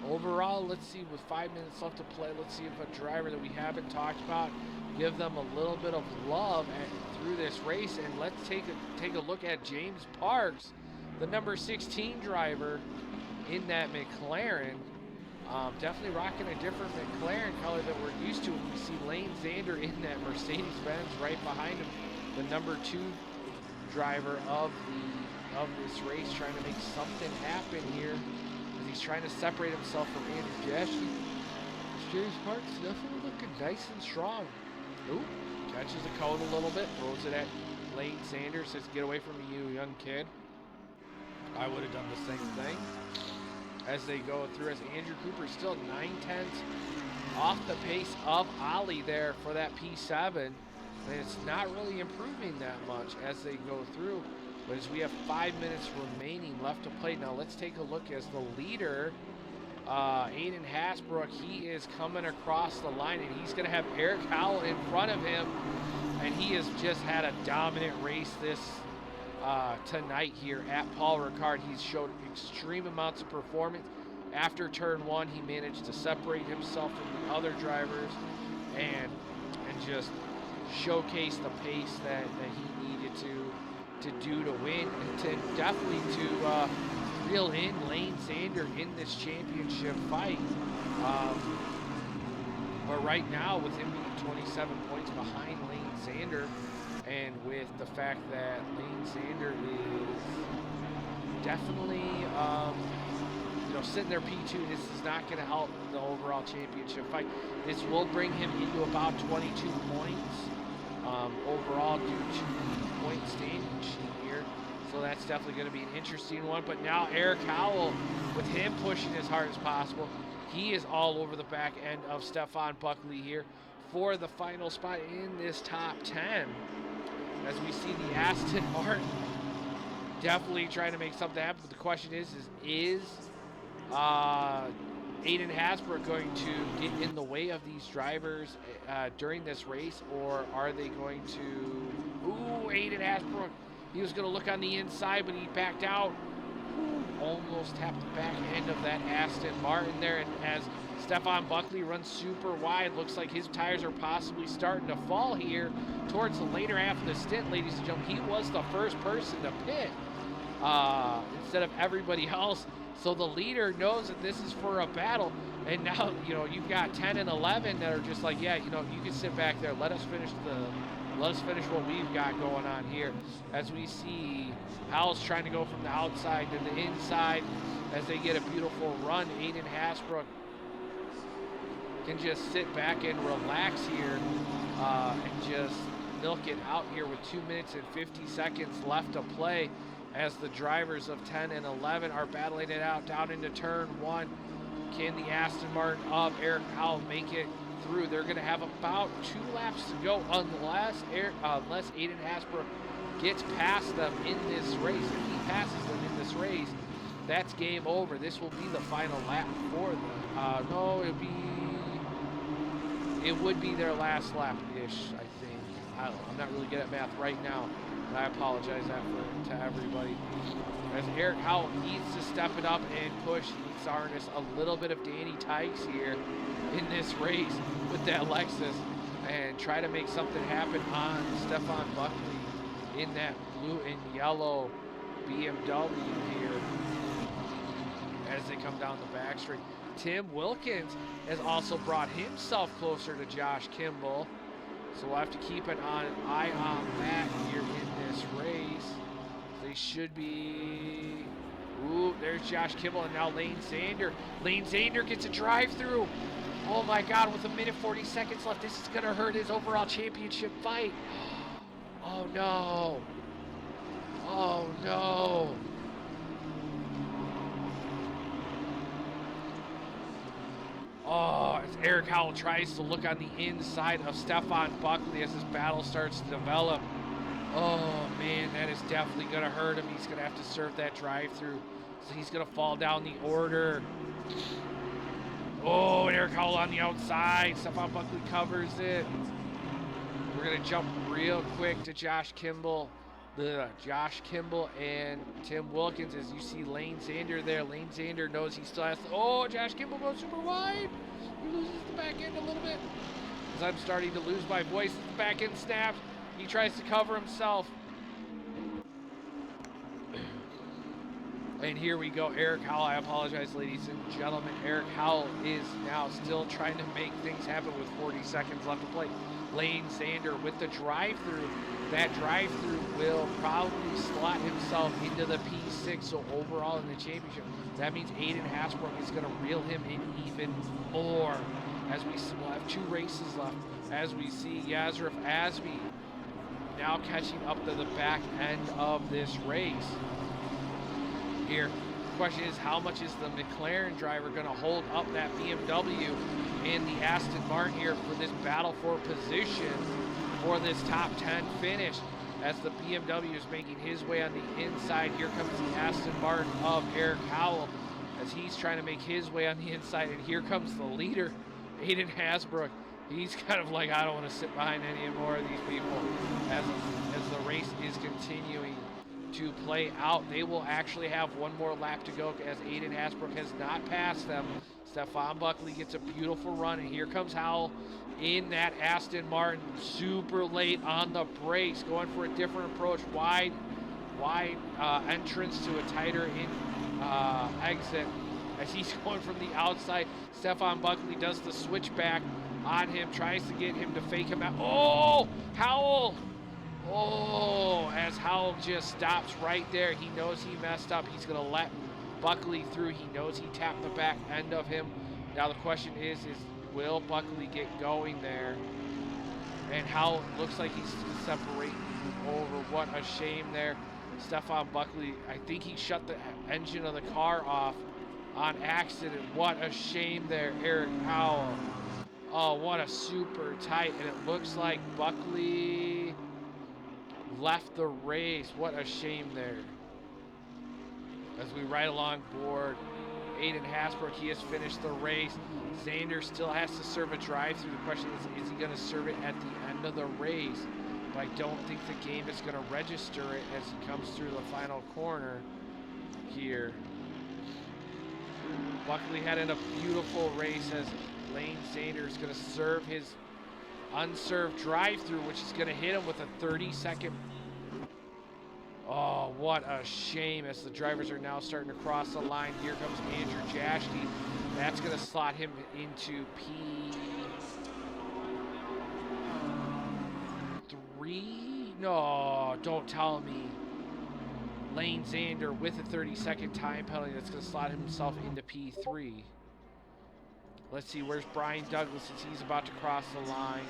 Overall, let's see, with 5 minutes left to play, let's see if a driver that we haven't talked about, give them a little bit of love through this race. And let's take a look at James Parks, the number 16 driver in that McLaren. Definitely rocking a different McLaren color that we're used to. We see Lane Zander in that Mercedes-Benz right behind him, the number 2 driver of this race, trying to make something happen here as he's trying to separate himself from Andrew Jassy. James Parks definitely looking nice and strong. Ooh, catches the cone a little bit, throws it at Lane Sanders, says, "Get away from me, you young kid." I would have done the same thing. As they go through, as Andrew Cooper still 9/10 off the pace of Ollie there for that P7. And it's not really improving that much as they go through. But as we have 5 minutes remaining left to play, now let's take a look as the leader, Aiden Hasbrook, he is coming across the line, and he's going to have Eric Howell in front of him. And he has just had a dominant race this tonight here at Paul Ricard. He's showed extreme amounts of performance. After turn 1, he managed to separate himself from the other drivers and just showcase the pace that he needed to do to win, and to definitely to reel in Lane Zander in this championship fight. But right now, with him being 27 points behind Lane Zander, and with the fact that Lane Zander is definitely sitting there P2, this is not going to help the overall championship fight. This will bring him into about 22 points overall due to the point standing sheet here. So that's definitely going to be an interesting one. But now Eric Howell, with him pushing as hard as possible, he is all over the back end of Stefan Buckley here for the final spot in this top 10. As we see the Aston Martin definitely trying to make something happen. But the question is Aiden Hasbrook going to get in the way of these drivers during this race, or are they going to... Ooh, Aiden Hasbrook. He was going to look on the inside, but he backed out. Almost tapped the back end of that Aston Martin there, and as Stefan Buckley runs super wide, looks like his tires are possibly starting to fall here towards the later half of the stint, ladies and gentlemen. He was the first person to pit instead of everybody else. So the leader knows that this is for a battle, and now, you know, you've got 10 and 11 that are just like, yeah, you know, you can sit back there. Let us finish what we've got going on here. As we see Howell's trying to go from the outside to the inside as they get a beautiful run. Aiden Hasbrook can just sit back and relax here and just milk it out here with 2 minutes and 50 seconds left to play, as the drivers of 10 and 11 are battling it out down into turn 1. Can the Aston Martin of Eric Howell make it through? They're going to have about 2 laps to go unless Aiden Hasbrook gets past them in this race. If he passes them in this race, that's game over. This will be the final lap for them. No, it would be their last lap-ish, I think. I don't know. I'm not really good at math right now, but I apologize to everybody. As Eric Howell needs to step it up and push. He needs to harness a little bit of Danny Tykes here in this race with that Lexus and try to make something happen on Stefan Buckley in that blue and yellow BMW here as they come down the back straight. Tim Wilkins has also brought himself closer to Josh Kimball, so we'll have to keep an eye on that here in this race. They should be... Ooh, there's Josh Kimball, and now Lane Zander. Lane Zander gets a drive-through. Oh my God, with 1:40 seconds left, this is gonna hurt his overall championship fight. Oh no. Oh no. Oh, as Eric Howell tries to look on the inside of Stefan Buckley as this battle starts to develop. Oh man, that is definitely gonna hurt him. He's gonna have to serve that drive-through. So he's gonna fall down the order. Oh, Eric Howell on the outside. Stefan Buckley covers it. We're gonna jump real quick to Josh Kimball. Josh Kimball and Tim Wilkins, as you see Lane Zander there. Lane Zander knows he still has to... Oh, Josh Kimball goes super wide. He loses the back end a little bit. As I'm starting to lose my voice, the back end snaps. He tries to cover himself. And here we go, Eric Howell. I apologize, ladies and gentlemen. Eric Howell is now still trying to make things happen with 40 seconds left to play. Lane Zander with the drive-through. That drive-through will probably slot himself into the P6, so overall in the championship, that means Aiden Hasbrook is going to reel him in even more. As we will have 2 races left, as we see Yazraf Asby now catching up to the back end of this race. Here, the question is, how much is the McLaren driver going to hold up that BMW and the Aston Martin here for this battle for position for this top 10 finish? As the BMW is making his way on the inside, here comes the Aston Martin of Eric Howell as he's trying to make his way on the inside, and here comes the leader, Aiden Hasbrook. He's kind of like, I don't want to sit behind any more of these people as the race is continuing to play out. They will actually have 1 more lap to go as Aiden Hasbrook has not passed them. Stefan Buckley gets a beautiful run, and here comes Howell in that Aston Martin, super late on the brakes, going for a different approach, wide entrance to a tighter in exit as he's going from the outside. Stefan Buckley does the switchback on him, tries to get him to fake him out. Oh, Howell! Oh, as Howell just stops right there. He knows he messed up. He's going to let Buckley through. He knows he tapped the back end of him. Now the question is will Buckley get going there? And Howell looks like he's separating over. What a shame there. Stefan Buckley, I think he shut the engine of the car off on accident. What a shame there, Eric Howell. Oh, what a super tight. And it looks like Buckley left the race. What a shame there. as we ride along board Aiden Hasbrook. He has finished the race. Xander still has to serve a drive-through. The question is he going to serve it at the end of the race? But I don't think the game is going to register it as he comes through the final corner here. Buckley had in a beautiful race as Lane Xander is going to serve his unserved drive-through, which is going to hit him with a 30-second. Oh, what a shame as the drivers are now starting to cross the line. Here comes Andrew Jaschke. That's going to slot him into P3? No, don't tell me. Lane Xander with a 30-second time penalty. That's going to slot himself into P3. Let's see, where's Brian Douglas as he's about to cross the line.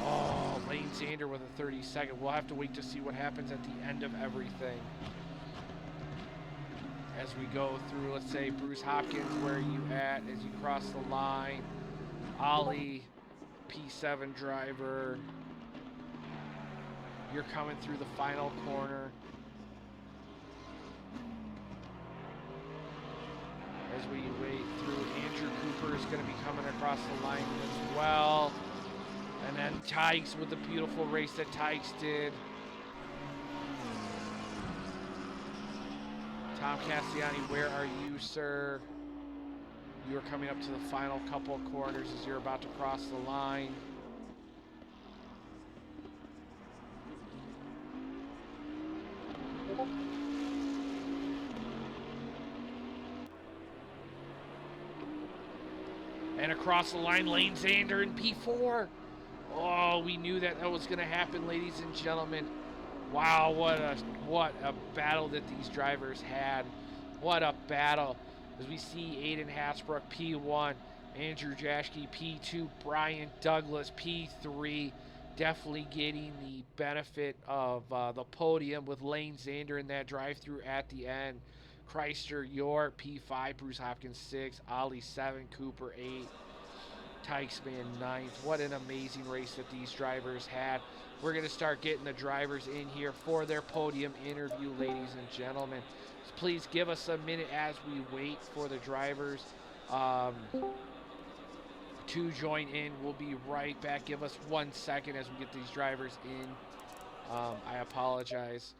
Oh, Lane Xander with a 30-second. We'll have to wait to see what happens at the end of everything. As we go through, let's say, Bruce Hopkins, where are you at as you cross the line? Ollie, P7 driver. You're coming through the final corner. As we wait through, Andrew Cooper is going to be coming across the line as well. And then Tykes with the beautiful race that Tykes did. Tom Cassiani, where are you, sir? You are coming up to the final couple of corners as you're about to cross the line. And across the line, Lane Xander in P4. Oh, we knew that was going to happen, ladies and gentlemen. Wow, what a battle that these drivers had. What a battle. As we see Aiden Hasbrook, P1, Andrew Jaschke, P2, Brian Douglas, P3. Definitely getting the benefit of the podium with Lane Xander in that drive-through at the end. Chrysler, York, P5, Bruce Hopkins, 6, Ollie, 7, Cooper, 8. Tykesman 9th. What an amazing race that these drivers had. We're going to start getting the drivers in here for their podium interview, ladies and gentlemen. So please give us a minute as we wait for the drivers to join in. We'll be right back. Give us 1 second as we get these drivers in. I apologize.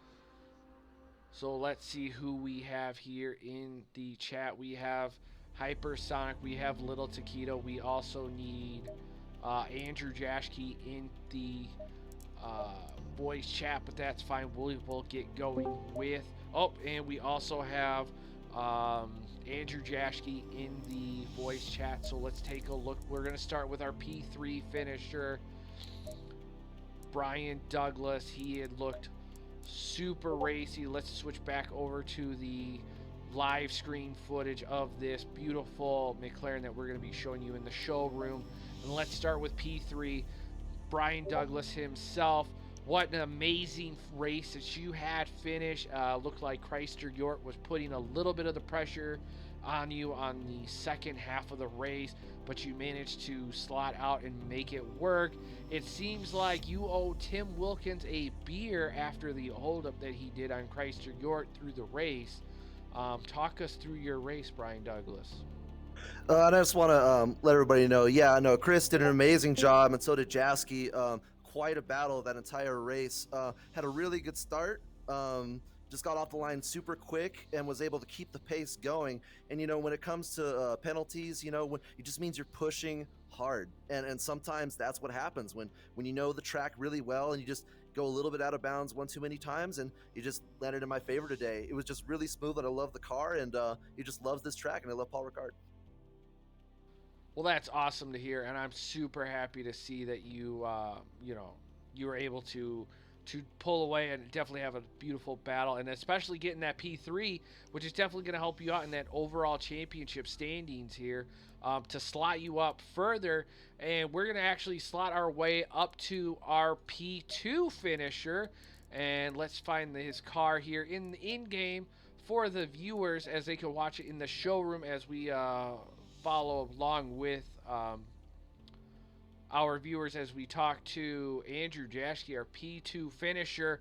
So let's see who we have here in the chat. We have Hypersonic, we have Little Taquito. We also need Andrew Jaschke in the voice chat, but that's fine. We'll get going with. Oh, and we also have Andrew Jaschke in the voice chat. So let's take a look. We're going to start with our P3 finisher, Brian Douglas. He had looked super racy. Let's switch back over to the live screen footage of this beautiful McLaren that we're going to be showing you in the showroom. And let's start with P3, Brian Douglas himself. What an amazing race that you had finished. Looked like Chrysler York was putting a little bit of the pressure on you on the second half of the race, but you managed to slot out and make it work. It seems like you owe Tim Wilkins a beer after the holdup that he did on Chrysler York through the race. Talk us through your race, Brian Douglas. I just want to let everybody know, Chris did an amazing job, and so did Jaschke. Quite a battle that entire race. Had a really good start. Just got off the line super quick and was able to keep the pace going. And, when it comes to penalties, when it just means you're pushing hard. And sometimes that's what happens when you know the track really well and you just go a little bit out of bounds one too many times, and you just landed in my favor today. It was just really smooth, and I love the car, and he just loves this track, and I love Paul Ricard. Well, that's awesome to hear, and I'm super happy to see that you were able to pull away and definitely have a beautiful battle, and especially getting that P3, which is definitely going to help you out in that overall championship standings here, to slot you up further. And we're going to actually slot our way up to our P2 finisher, and let's find his car here in game for the viewers as they can watch it in the showroom as we follow along with our viewers as we talk to Andrew Jaschke, our P2 finisher.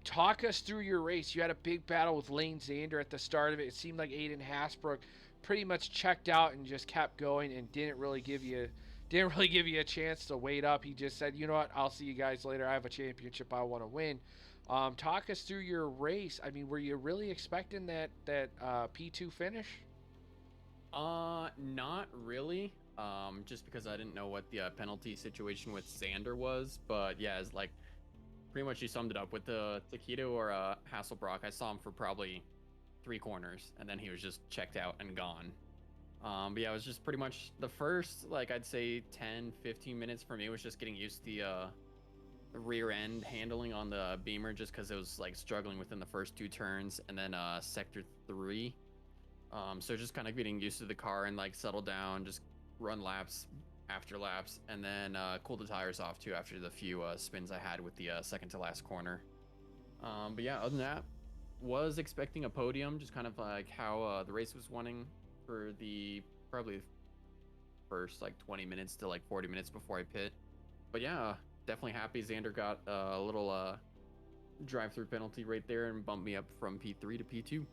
Talk us through your race. You had a big battle with Lane Zander at the start of it. It seemed like Aiden Hasbrook pretty much checked out and just kept going and didn't really give you a chance to wait up. He just said, "You know what? I'll see you guys later. I have a championship I want to win." Talk us through your race. I mean, were you really expecting that P2 finish? Not really. Just because I didn't know what the penalty situation with Xander was, but yeah, it's like pretty much you summed it up with the Taquito or Hasselbrock. I saw him for probably 3 corners, and then he was just checked out and gone. But yeah, it was just pretty much the first, like I'd say 10, 15 minutes for me was just getting used to the rear end handling on the Beamer, just because it was like struggling within the first 2 turns, and then sector 3. So just kind of getting used to the car and like settle down, just run laps after laps, and then cool the tires off too after the few spins I had with the second to last corner. But yeah, other than that, was expecting a podium, just kind of like how the race was wanting for the probably first like 20 minutes to like 40 minutes before I pit. But yeah, definitely happy Xander got a little drive-through penalty right there and bumped me up from P3 to P2.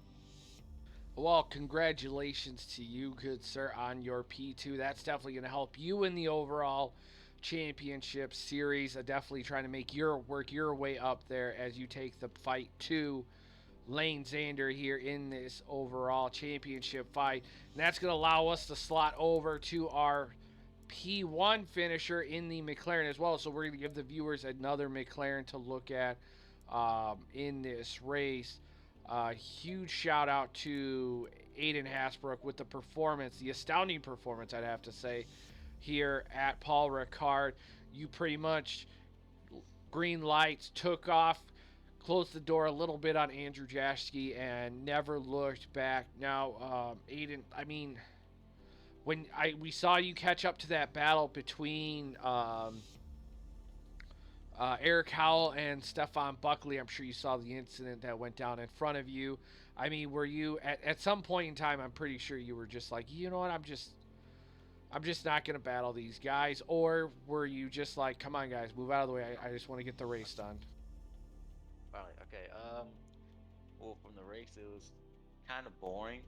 Well, congratulations to you, good sir, on your P2. That's definitely going to help you in the overall championship series. Definitely trying to make your work your way up there as you take the fight to Lane Xander here in this overall championship fight. And that's going to allow us to slot over to our P1 finisher in the McLaren as well. So we're going to give the viewers another McLaren to look at in this race. Huge shout out to Aiden Hasbrook with the performance, the astounding performance, I'd have to say, here at Paul Ricard. You pretty much green lights, took off, closed the door a little bit on Andrew Jaschke, and never looked back. Now, Aiden, I mean, when we saw you catch up to that battle between Eric Howell and Stefan Buckley, I'm sure you saw the incident that went down in front of you. I mean, were you at some point in time? I'm pretty sure you were just like, you know what, I'm just not gonna battle these guys, or were you just like, come on guys, move out of the way. I just want to get the race done. Finally, okay. Well, from the race, it was kind of boring,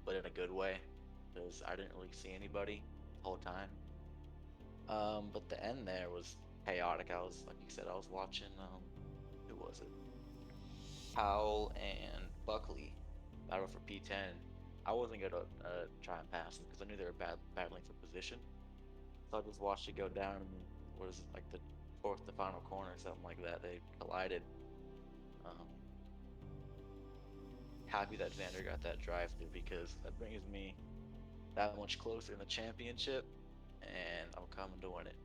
but in a good way, because I didn't really see anybody the whole time. But the end there was chaotic. I was, like you said, I was watching. Who was it? Powell and Buckley battle for P10. I wasn't gonna try and pass them because I knew they were battling for position. So I just watched it go down. And what is it, like the fourth to final corner, or something like that? They collided. Um, Happy that Xander got that drive through because that brings me that much closer in the championship, and I'm coming to win it.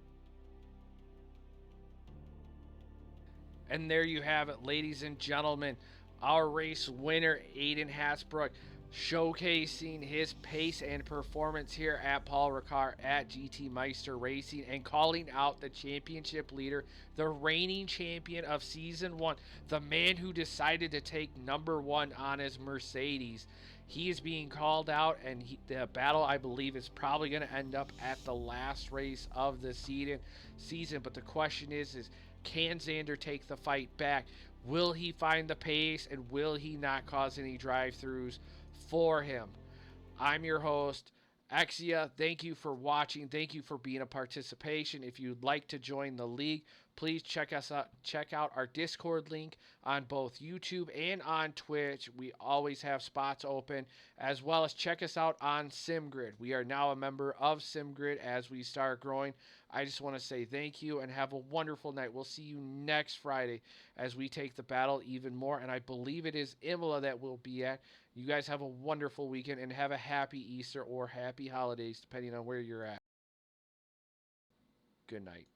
And there you have it, ladies and gentlemen. Our race winner, Aiden Hasbrook, showcasing his pace and performance here at Paul Ricard at GT Meister Racing and calling out the championship leader, the reigning champion of Season 1, the man who decided to take #1 on his Mercedes. He is being called out, and the battle, I believe, is probably going to end up at the last race of the season. But the question is can Xander take the fight back? Will he find the pace, and will he not cause any drive-throughs for him? I'm your host, Exia. Thank you for watching. Thank you for being a participation. If you'd like to join the league, please check us out. Check out our Discord link on both YouTube and on Twitch. We always have spots open, as well as check us out on SimGrid. We are now a member of SimGrid as we start growing. I just want to say thank you and have a wonderful night. We'll see you next Friday as we take the battle even more. And I believe it is Imola that we'll be at. You guys have a wonderful weekend and have a happy Easter or happy holidays, depending on where you're at. Good night.